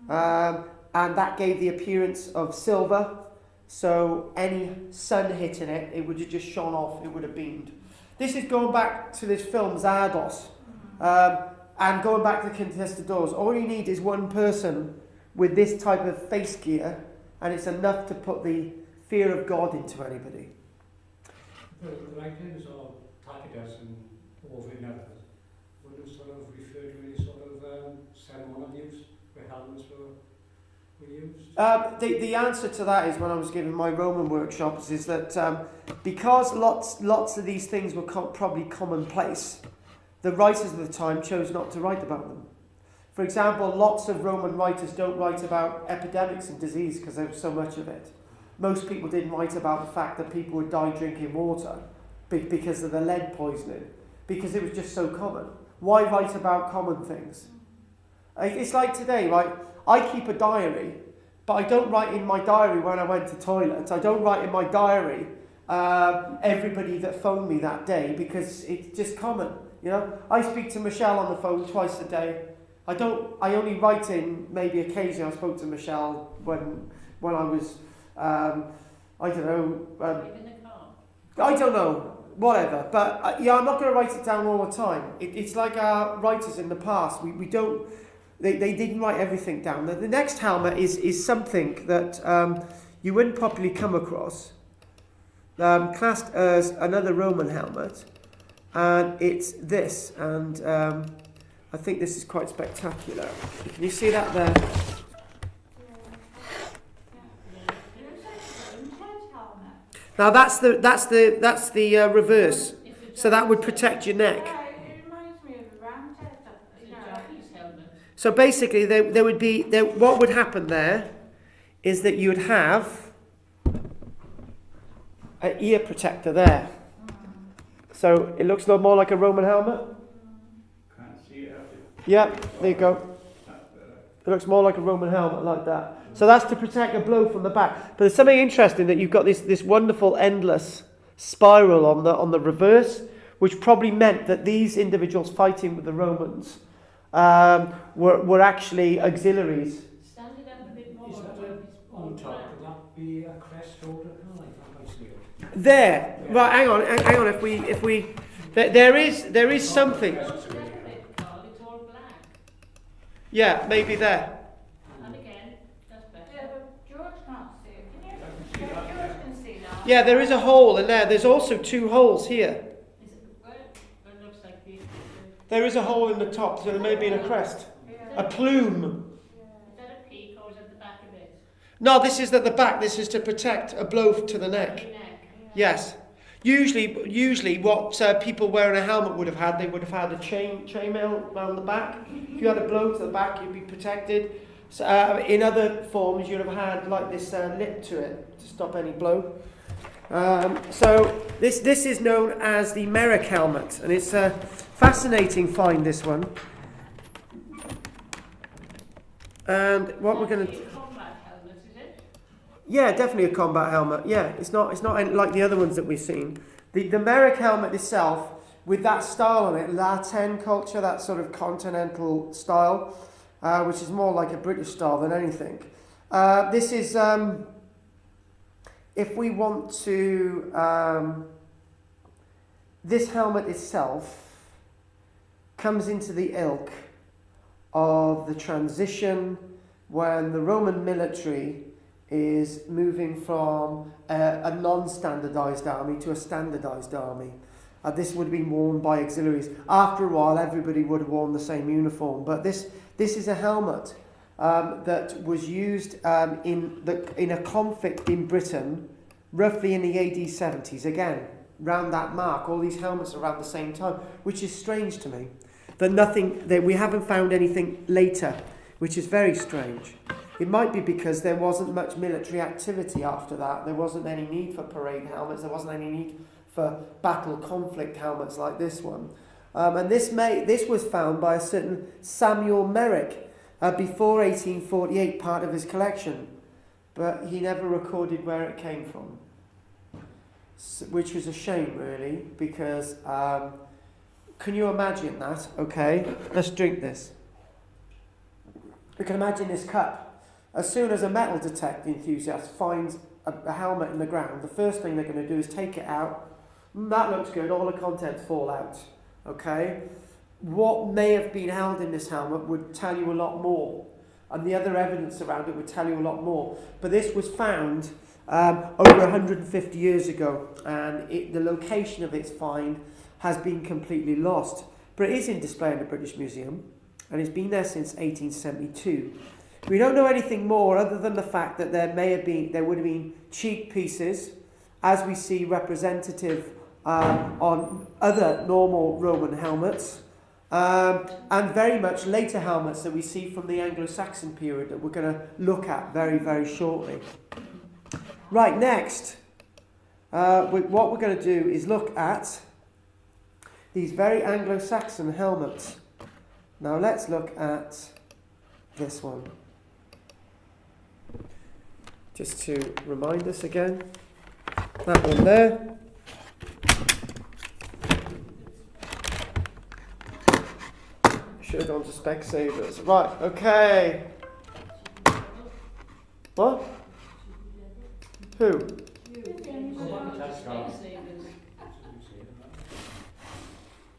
and that gave the appearance of silver, so any sun hitting it, it would have just shone off, it would have beamed. This is going back to this film, Zardos. And going back to the contested doors, all you need is one person with this type of face gear, and it's enough to put the fear of God into anybody. The writings or tacitus and over in others wouldn't sort of refer to any sort of ceremonial use where helmets were used? The answer to that is, when I was giving my Roman workshops, is that because lots of these things were probably commonplace, the writers of the time chose not to write about them. For example, lots of Roman writers don't write about epidemics and disease because there was so much of it. Most people didn't write about the fact that people would die drinking water because of the lead poisoning, because it was just so common. Why write about common things? It's like today, right? I keep a diary, but I don't write in my diary when I went to toilet. I don't write in my diary everybody that phoned me that day, because it's just common. You know, I speak to Michelle on the phone twice a day. I only write in maybe occasionally. I spoke to Michelle when I was, I don't know. In the car. I don't know, whatever. But yeah, I'm not going to write it down all the time. It's like our writers in the past. We don't. They didn't write everything down. The next helmet is something that you wouldn't probably come across. Classed as another Roman helmet, and it's this. And I think this is quite spectacular. Can you see that there? Now that's the reverse. So that would protect your neck. It reminds me of a roundhead. It's a jockey's helmet. So basically, there would be what would happen there is that you would have an ear protector there. So it looks a lot more like a Roman helmet. Can't see it out Yeah, there you go. It looks more like a Roman helmet, like that. So that's to protect a blow from the back. But there's something interesting that you've got this wonderful endless spiral on the reverse, which probably meant that these individuals fighting with the Romans were actually auxiliaries. Stand it up a bit more. Is that on top? Would that be a crest holder? Kind of like that, I see it. There, right? Hang on. If we, there is something. Close it up a bit, Carl. It's all black. Yeah, maybe there. And again, that's better. Yeah, but George can't see it. Can you? Yeah, George can see that. Yeah, there is a hole in there. There's also two holes here. Is it where? It looks like the. There is a hole in the top, so there may be a crest, a plume. Is that a peak or is that the back of it? No, this is at the back. This is to protect a blow to the neck. Your neck. Yes. Usually what people wearing a helmet would have had, they would have had a chainmail around the back. If you had a blow to the back, you'd be protected. So, in other forms, you'd have had like this lip to it to stop any blow. So this is known as the Merrick Helmet, and it's a fascinating find, this one. And what we're going to... Combat helmet, is it? Yeah, definitely a combat helmet. Yeah, it's not like the other ones that we've seen. The Merrick helmet itself, with that style on it, Latin culture, that sort of continental style, which is more like a British style than anything. This is, if we want to, this helmet itself comes into the ilk of the transition when the Roman military is moving from a non-standardized army to a standardized army. This would have been worn by auxiliaries. After a while, everybody would have worn the same uniform. But this is a helmet that was used in a conflict in Britain, roughly in the AD 70s. Again, round that mark, all these helmets are around the same time, which is strange to me. That we haven't found anything later, which is very strange. It might be because there wasn't much military activity after that. There wasn't any need for parade helmets. There wasn't any need for battle conflict helmets like this one. And this was found by a certain Samuel Merrick before 1848, part of his collection. But he never recorded where it came from, which was a shame, really, because can you imagine that? Okay, let's drink this. You can imagine this cup. As soon as a metal detect enthusiast finds a helmet in the ground, the first thing they're going to do is take it out. That looks good, all the contents fall out. Okay? What may have been held in this helmet would tell you a lot more. and the other evidence around it would tell you a lot more. But this was found over 150 years ago, and the location of its find has been completely lost. But it is in display in the British Museum, and it's been there since 1872. We don't know anything more other than the fact that there would have been cheek pieces, as we see representative on other normal Roman helmets, and very much later helmets that we see from the Anglo-Saxon period that we're going to look at very, very shortly. Right, next, what we're going to do is look at these very Anglo-Saxon helmets. Now let's look at this one. Just to remind us again, that one there. Should have gone to Specsavers. Right, okay. What? Who?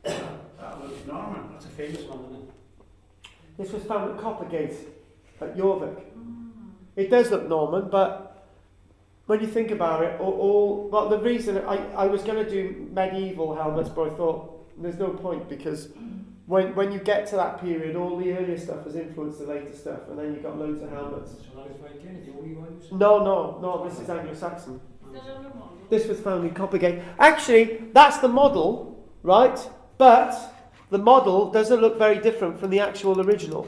That looks Norman. That's a famous one, isn't it? This was found at Coppergate at Jorvik. It does look Norman, but when you think about it, well, the reason I was going to do medieval helmets, but I thought there's no point, because when you get to that period, all the earlier stuff has influenced the later stuff, and then you've got loads of helmets. So that is Viking, the only one you said? No, this is Anglo-Saxon. Is that on the model? This was found in Coppergate. Actually, that's the model, right? But the model doesn't look very different from the actual original,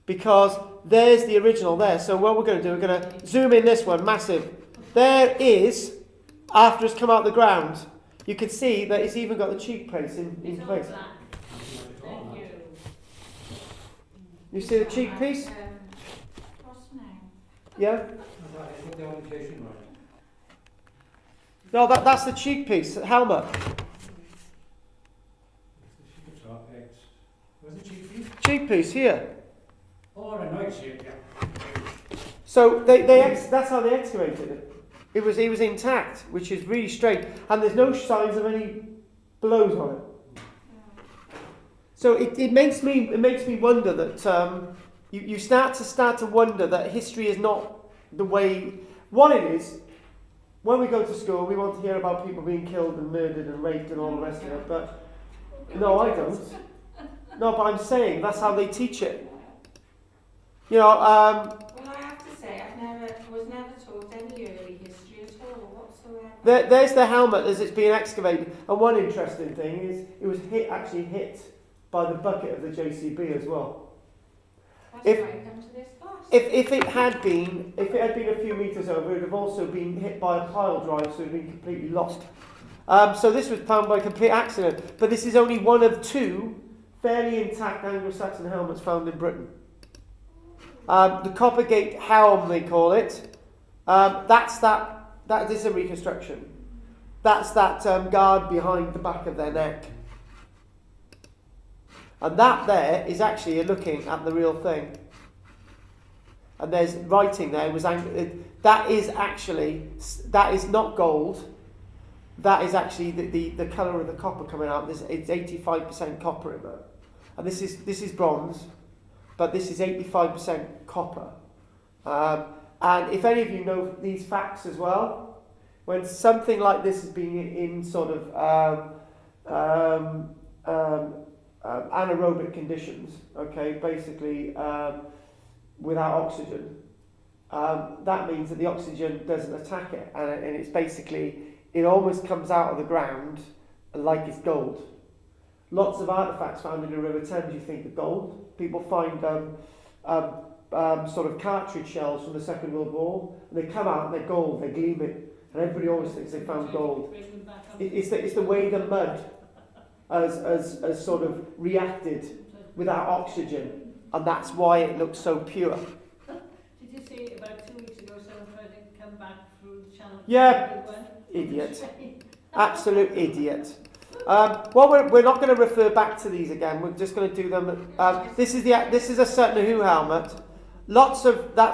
because there's the original there. So what we're going to do, we're going to zoom in this one, massive. There is, after it's come out the ground, you can see that it's even got the cheek place in It's all place. black. Thank you. You see the cheek piece? What's the name? Yeah? I put the orientation right. No, that's the cheek piece, the helmet. It's Artefacts. Where's the cheek piece? Cheek piece here. Oh, I know it's here, yeah. So that's how they excavated it. It was intact, which is really strange, and there's no signs of any blows on it. So it makes me wonder that you start to wonder that history is not the way. What it is, when we go to school, we want to hear about people being killed and murdered and raped and all the rest of it. But no, I don't. No, but I'm saying that's how they teach it. You know. Well, I have to say, I was never taught any early history at all whatsoever. There's the helmet as it's being excavated. And one interesting thing is it was actually hit by the bucket of the JCB as well. That's If- why I come to this class. If it had been a few metres over, it would have also been hit by a pile drive, so it would have been completely lost. So this was found by complete accident. But this is only one of two fairly intact Anglo-Saxon helmets found in Britain. The Coppergate helm, they call it. That is a reconstruction. That's that guard behind the back of their neck. And that there is actually looking at the real thing. And there's writing there. That is not gold. That is actually the colour of the copper coming out. It's 85% copper in that. And this is bronze, but this is 85% copper. And if any of you know these facts as well, when something like this has been in sort of anaerobic conditions, okay, basically without oxygen, that means that the oxygen doesn't attack it, and it's basically, it almost comes out of the ground like it's gold. Lots of artefacts found in the River Thames you think are gold. People find sort of cartridge shells from the Second World War, and they come out and they're gold, they're gleaming, and everybody always thinks they found gold. It's the way the mud has sort of reacted without oxygen, and that's why it looks so pure. Did you see about 2 weeks ago someone tried to come back through the channel? Yeah, idiot. Absolute idiot. Well, we're not going to refer back to these again. We're just going to do them. This is a Sutton Hoo helmet. That's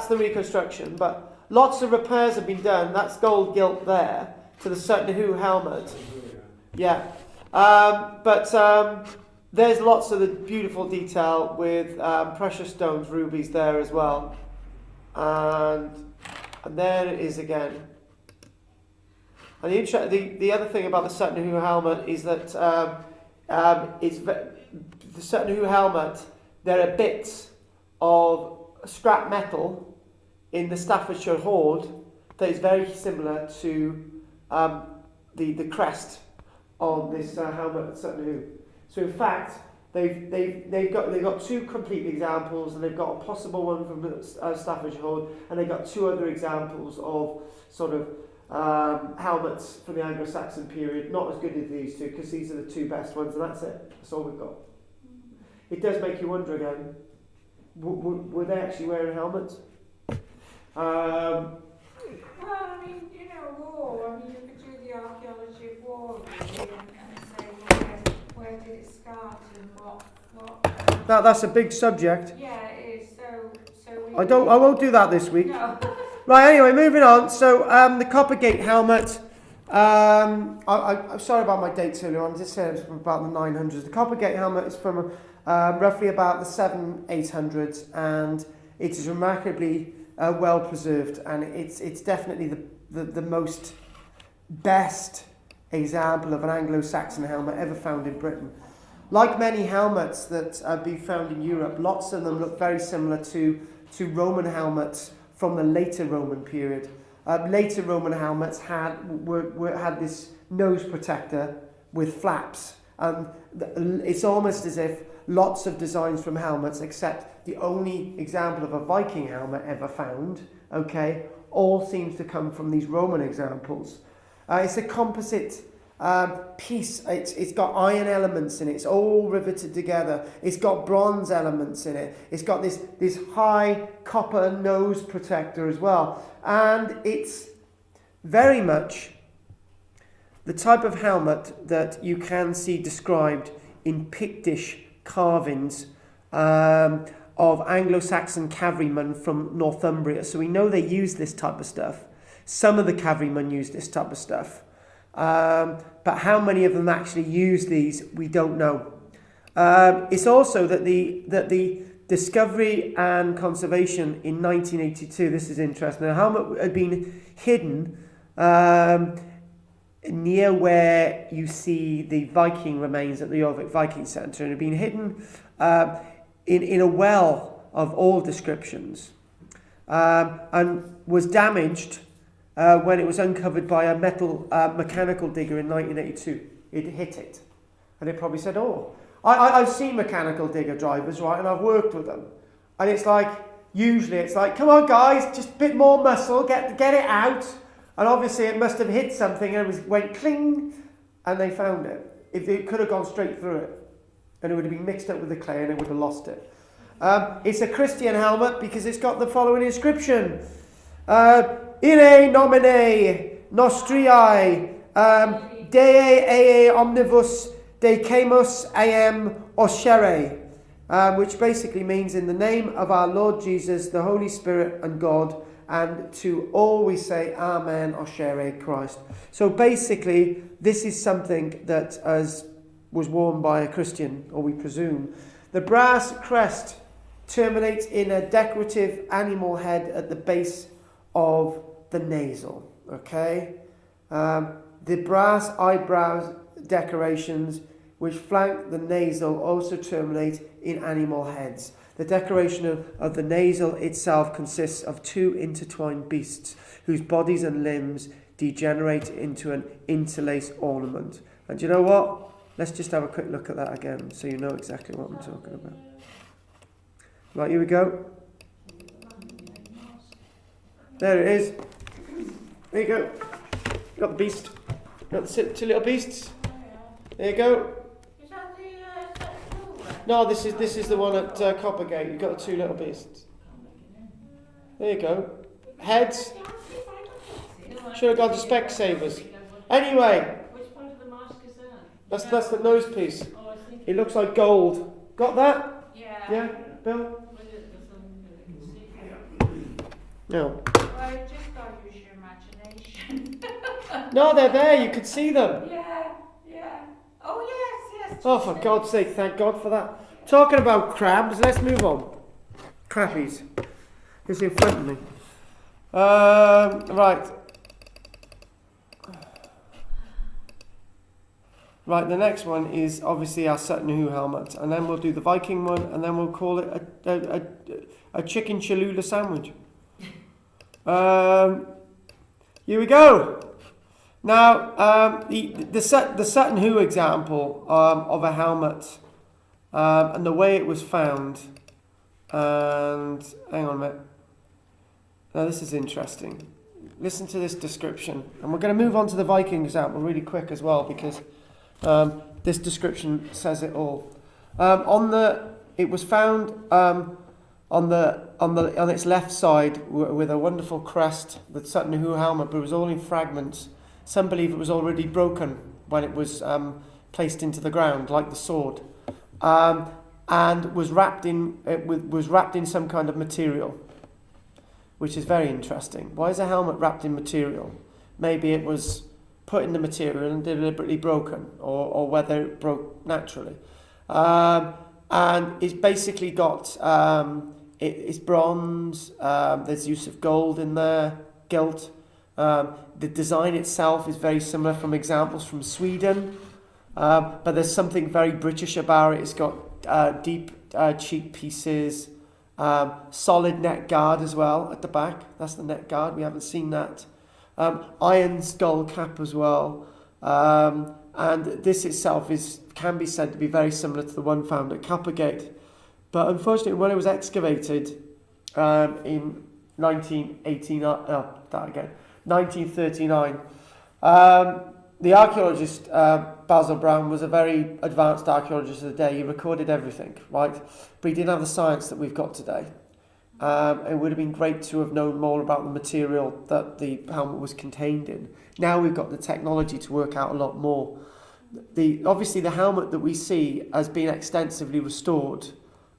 the reconstruction, but lots of repairs have been done. That's gold gilt there to the Sutton Hoo helmet. Yeah. there's lots of the beautiful detail with precious stones, rubies there as well. And there it is again. And the other thing about the Sutton Hoo helmet is that the Sutton Hoo helmet, there are bits of scrap metal in the Staffordshire hoard that is very similar to the crest on this helmet at Sutton Hoo. So in fact, they've got two complete examples, and they've got a possible one from the Staffordshire hoard, and they've got two other examples of sort of helmets from the Anglo-Saxon period, not as good as these two, because these are the two best ones, and that's it. That's all we've got. It does make you wonder again, were they actually wearing helmets? Well, I mean, you know, war. I mean, you could do the archaeology of war really, and say where did it start and what. That's a big subject. Yeah, it is. So we. I won't do that this week. No. Right. Anyway, moving on. So the Coppergate helmet. I'm sorry about my dates earlier on. I just said it's from about the 900s. The Coppergate helmet is from roughly about the 700-800s, and it is remarkably well preserved, and it's definitely the most best example of an Anglo-Saxon helmet ever found in Britain. Like many helmets that have been found in Europe, lots of them look very similar to Roman helmets from the later Roman period. Later Roman helmets had this nose protector with flaps, and it's almost as if lots of designs from helmets, except the only example of a Viking helmet ever found, okay, all seems to come from these Roman examples. It's a composite piece. It's got iron elements in it. It's all riveted together. It's got bronze elements in it. It's got this high copper nose protector as well. And it's very much the type of helmet that you can see described in Pictish carvings of Anglo-Saxon cavalrymen from Northumbria. So we know they used this type of stuff. Some of the cavalrymen used this type of stuff. But how many of them actually use these, we don't know. It's also that the discovery and conservation in 1982, this is interesting, the helmet had been hidden near where you see the Viking remains at the Jorvik Viking Centre, and had been hidden in a well of all descriptions, and was damaged when it was uncovered by a mechanical digger in 1982. It hit it, and it probably said, "Oh, I've seen mechanical digger drivers, right, and I've worked with them, and it's like usually it's like, come on guys, just a bit more muscle, get it out." And obviously it must have hit something, and it went cling, and they found it. If it could have gone straight through it, and it would have been mixed up with the clay, and it would have lost it. It's a Christian helmet because it's got the following inscription: "Ire nomine nostriae Dei ea omnibus decamus eam oscere," which basically means, in the name of our Lord Jesus, the Holy Spirit and God, and to all we say Amen, Oshere Christ. So basically, this is something that was worn by a Christian, or we presume. The brass crest terminates in a decorative animal head at the base of the nasal. Okay, the brass eyebrows decorations which flank the nasal also terminate in animal heads. The decoration of the nasal itself consists of two intertwined beasts whose bodies and limbs degenerate into an interlaced ornament. And you know what? Let's just have a quick look at that again so you know exactly what I'm talking about. Right, here we go. There it is. There you go. Got the beast. Got the two little beasts. There you go. Is that the No, this is the one at Coppergate. You've got the two little beasts. There you go. Heads. Should have gone to Specsavers. Anyway, Which part of the mask is that? that's the nose piece. Oh, I think It looks like gold. Got that? Yeah. Yeah, Bill? No. Well, you just got to use your imagination. No, they're there. You could see them. Yeah. Oh yes. Yes. Oh, for God's sake, thank God for that. Talking about crabs, let's move on. Crappies. It's in front of me. Right. Right, the next one is obviously our Sutton Hoo helmet, and then we'll do the Viking one, and then we'll call it a chicken Cholula sandwich. Here we go. Now, the Sutton Hoo example of a helmet and the way it was found, and hang on a minute. Now this is interesting. Listen to this description, and we're going to move on to the Viking example really quick as well, because this description says it all. It was found on its left side with a wonderful crest, the Sutton Hoo helmet, but it was all in fragments. Some believe it was already broken when it was placed into the ground, like the sword, and was wrapped in some kind of material, which is very interesting. Why is a helmet wrapped in material? Maybe it was put in the material and deliberately broken, or whether it broke naturally. And it's basically got it's bronze. There's use of gold in there, gilt. The design itself is very similar from examples from Sweden, but there's something very British about it. It's got deep cheek pieces, solid neck guard as well at the back. That's the neck guard. We haven't seen that. Iron skull cap as well. And this itself can be said to be very similar to the one found at Coppergate. But unfortunately, when it was excavated in 1939, the archaeologist Basil Brown was a very advanced archaeologist of the day. He recorded everything, right? But he didn't have the science that we've got today. It would have been great to have known more about the material that the helmet was contained in. Now we've got the technology to work out a lot more. Obviously, the helmet that we see has been extensively restored,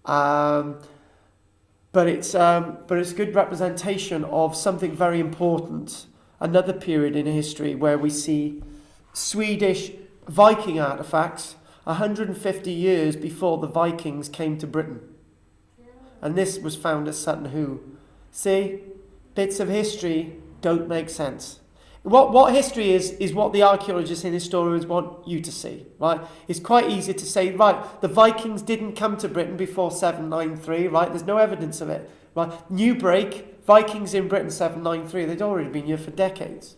but it's a good representation of something very important. Another period in history where we see Swedish Viking artefacts 150 years before the Vikings came to Britain. And this was found at Sutton Hoo. See, bits of history don't make sense. What history is what the archaeologists and historians want you to see, right? It's quite easy to say, right, the Vikings didn't come to Britain before 793, right? There's no evidence of it, right? New break, Vikings in Britain 793. They'd already been here for decades.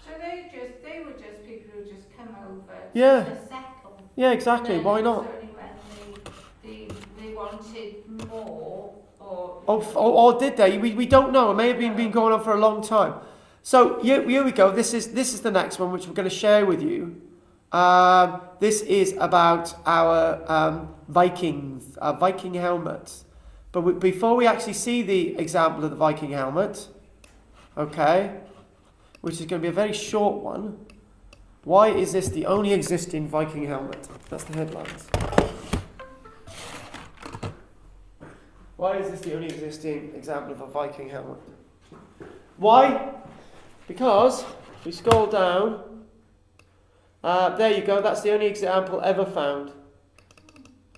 So they were just people who just come over Yeah. to settle. Yeah, exactly. Why not? It's only when they wanted more, or Or did they? We don't know. It may have been going on for a long time. So here we go. This is the next one, which we're going to share with you. This is about our Viking helmets. But before we actually see the example of the Viking helmet, okay, which is going to be a very short one. Why is this the only existing Viking helmet? That's the headlines. Why is this the only existing example of a Viking helmet? Why? Because if we scroll down, there you go, that's the only example ever found.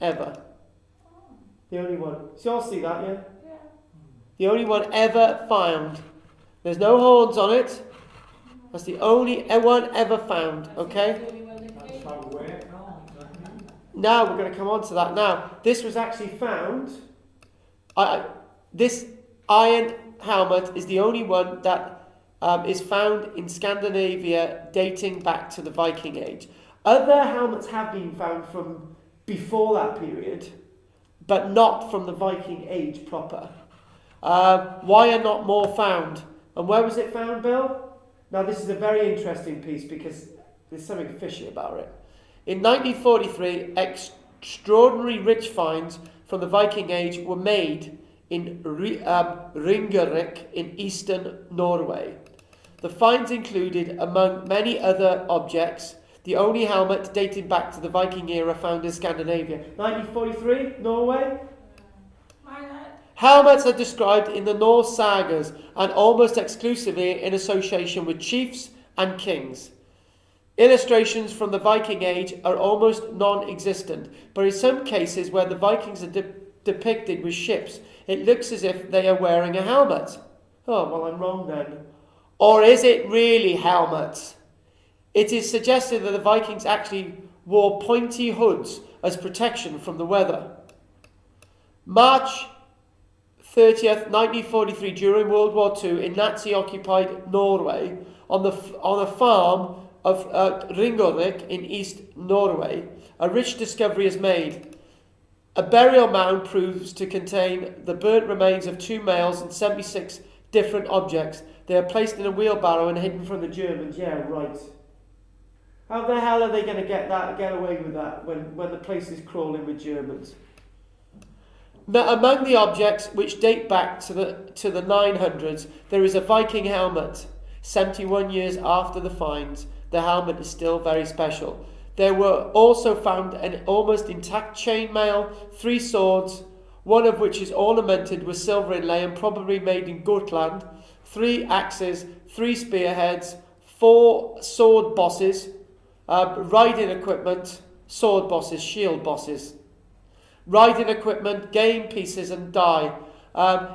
Ever. The only one. So you all see that, yeah? yeah. The only one ever found. There's no horns on it. That's the only one ever found, okay? That's how where now? Now we're going to come on to that. Now, this was actually found. This iron helmet is the only one that is found in Scandinavia dating back to the Viking Age. Other helmets have been found from before that period, but not from the Viking Age proper. Why are not more found? And where was it found, Bill? Now this is a very interesting piece because there's something fishy about it. In 1943, extraordinary rich finds from the Viking Age were made in Ringerike in eastern Norway. The finds included, among many other objects, the only helmet dating back to the Viking era found in Scandinavia. 1943, Norway. Why not? Helmets are described in the Norse sagas and almost exclusively in association with chiefs and kings. Illustrations from the Viking Age are almost non-existent, but in some cases where the Vikings are depicted with ships, it looks as if they are wearing a helmet. Oh, well, I'm wrong then. Or is it really helmets? It is suggested that the Vikings actually wore pointy hoods as protection from the weather. March 30th, 1943, during World War II, in Nazi-occupied Norway, on a farm of Ringerike in East Norway, a rich discovery is made. A burial mound proves to contain the burnt remains of 2 males and 76 different objects. They are placed in a wheelbarrow and hidden from the Germans. Yeah, right. How the hell are they going to get away with that when the place is crawling with Germans? Now, among the objects which date back to the 900s, there is a Viking helmet. 71 years after the finds, the helmet is still very special. There were also found an almost intact chainmail, 3 swords, one of which is ornamented with silver inlay and probably made in Gotland, 3 axes, 3 spearheads, 4 sword bosses, riding equipment, sword bosses, shield bosses, riding equipment, game pieces and die.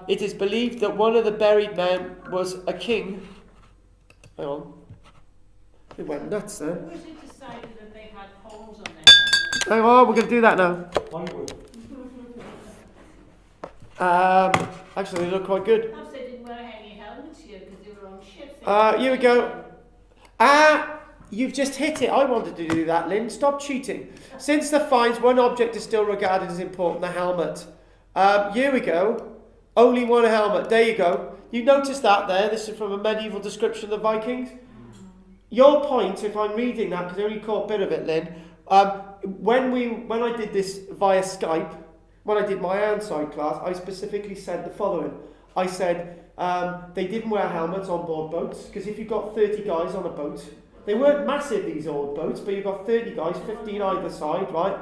It is believed that one of the buried men was a king. Hang on. It went nuts there. Was it decided that they had holes on their Hang on, we're going to do that now. Hollywood. Actually, they look quite good. Perhaps they didn't wear any helmets here because they were on ships. Here we go. You've just hit it. I wanted to do that, Lynn. Stop cheating. Since the finds, one object is still regarded as important, the helmet. Here we go. Only one helmet. There you go. You notice that there? This is from a medieval description of the Vikings. Your point, if I'm reading that, because I only caught a bit of it, Lynn, when I did this via Skype, when I did my Ironside class, I specifically said the following. I said they didn't wear helmets on board boats, because if you've got 30 guys on a boat, they weren't massive, these old boats, but you've got 30 guys, 15 either side, right?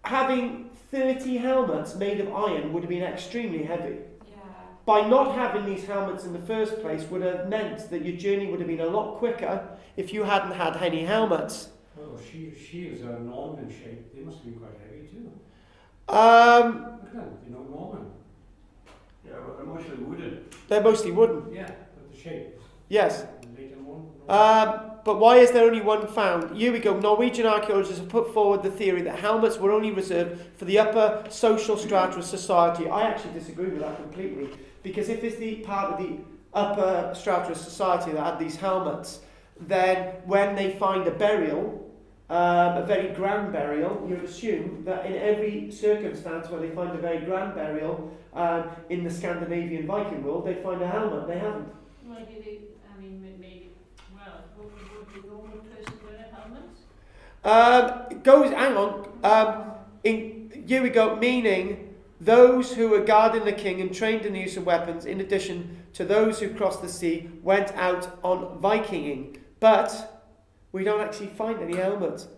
Having 30 helmets made of iron would have been extremely heavy. By not having these helmets in the first place would have meant that your journey would have been a lot quicker if you hadn't had any helmets. Oh, shields are Norman shape. They must have been quite heavy too. Um, Look at them, you know, Norman. Yeah, but they're mostly wooden. They're mostly wooden. Yeah, but the shape. Yes. Later one. But why is there only one found? Here we go. Norwegian archaeologists have put forward the theory that helmets were only reserved for the upper social strata of society. I actually disagree with that completely. Because if it's the part of the upper strata of society that had these helmets, then when they find a burial, a very grand burial, you assume that in every circumstance where they find a very grand burial in the Scandinavian Viking world, they find a helmet. They haven't. Well, maybe, would the normal person wear helmets? Hang on. Here we go, meaning those who were guarding the king and trained in the use of weapons, in addition to those who crossed the sea, went out on Vikinging. But we don't actually find any helmets.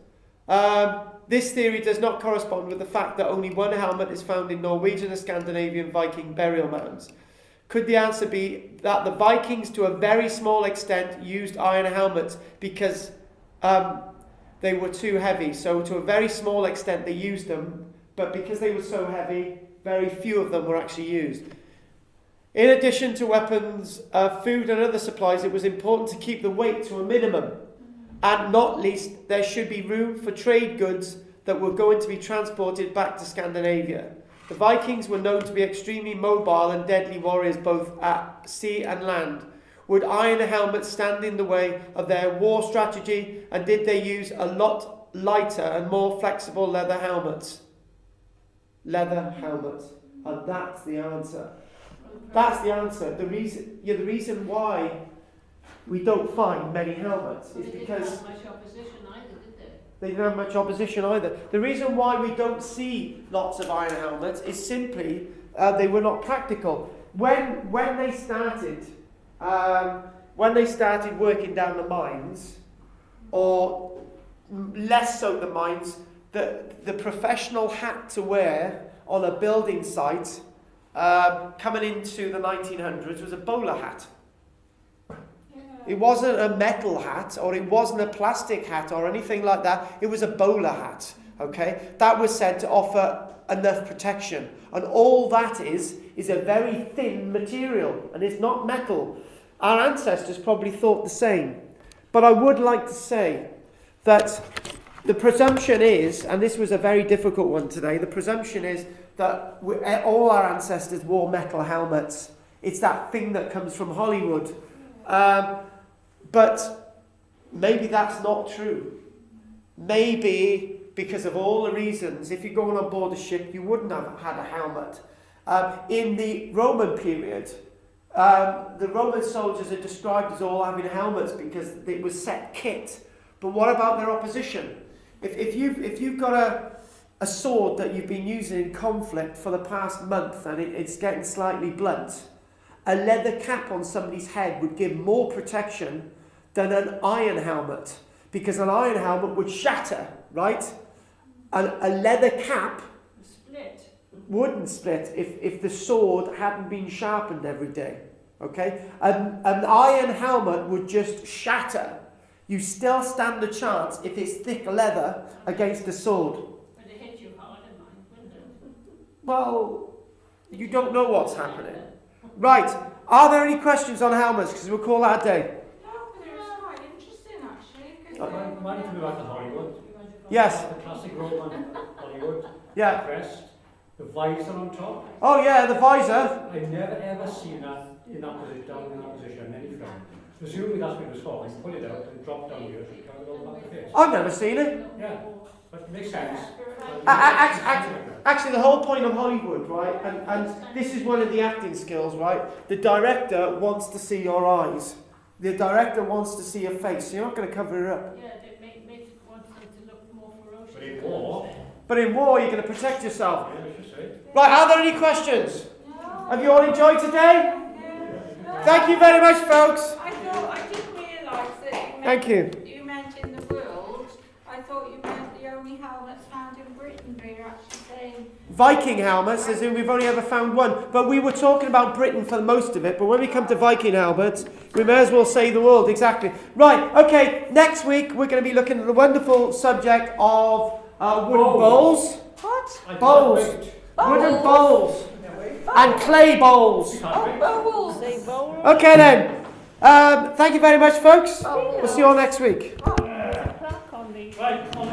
This theory does not correspond with the fact that only one helmet is found in Norwegian and Scandinavian Viking burial mounds. Could the answer be that the Vikings, to a very small extent, used iron helmets because they were too heavy? So to a very small extent they used them, but because they were so heavy, very few of them were actually used. In addition to weapons, food and other supplies, it was important to keep the weight to a minimum. And not least, there should be room for trade goods that were going to be transported back to Scandinavia. The Vikings were known to be extremely mobile and deadly warriors both at sea and land. Would iron helmets stand in the way of their war strategy, and did they use a lot lighter and more flexible leather helmets? Leather helmets. And that's the answer. That's the answer. The reason why we don't find many helmets is because they didn't have much opposition either, did they? They didn't have much opposition either. The reason why we don't see lots of iron helmets is simply they were not practical. When they started working down the mines, or less so the mines, the professional hat to wear on a building site coming into the 1900s was a bowler hat. Yeah, It wasn't a metal hat, or it wasn't a plastic hat, or anything like that. It was a bowler hat, okay? That was said to offer enough protection. And all that is a very thin material, and it's not metal. Our ancestors probably thought the same. But I would like to say that the presumption is, and this was a very difficult one today, the presumption is that all our ancestors wore metal helmets. It's that thing that comes from Hollywood. But maybe that's not true. Maybe because of all the reasons, if you're going on board a ship, you wouldn't have had a helmet. In the Roman period, the Roman soldiers are described as all having helmets because it was set kit. But what about their opposition? If you've got a sword that you've been using in conflict for the past month and it's getting slightly blunt, a leather cap on somebody's head would give more protection than an iron helmet, because an iron helmet would shatter, right? And a leather cap wouldn't split if the sword hadn't been sharpened every day, okay? An iron helmet would just shatter. You still stand a chance if it's thick leather against a sword. But it hit you hard in mine, wouldn't it? Well, you don't know what's happening. Right, are there any questions on helmets? Because we'll call that a day. No, but it was quite interesting actually. Mine to be back to Hollywood. Yes. The classic Roman Hollywood. Yeah. Crest, the visor on top. Oh yeah, the visor. I've never ever seen that in that position, down in that position, in any film. Presumably that's what it was for. You pull it out and drop down here and carry it over back the face. I've never seen it. Yeah, but it makes sense. Actually, the whole point of Hollywood, right, and this is one of the acting skills, right? The director wants to see your eyes. The director wants to see your face. So you're not going to cover it up. Yeah, it makes it want them to look more ferocious. But in war, But in war, you're going to protect yourself. yeah, I should say. Right, are there any questions? No. Have you all enjoyed today? No. Thank you very much, folks. I didn't realise that Thank you. you meant in the world. I thought you meant the only helmets found in Britain, but you're actually saying... Viking helmets, as in we've only ever found one. But we were talking about Britain for most of it. But when we come to Viking helmets, we may as well say the world, exactly. Right, okay, next week we're going to be looking at the wonderful subject of wooden bowls. What? Bowls. Wooden bowls. And clay bowls. Bowls. Okay then. Thank you very much, folks. We'll see you all next week. Plaque on the... Right, on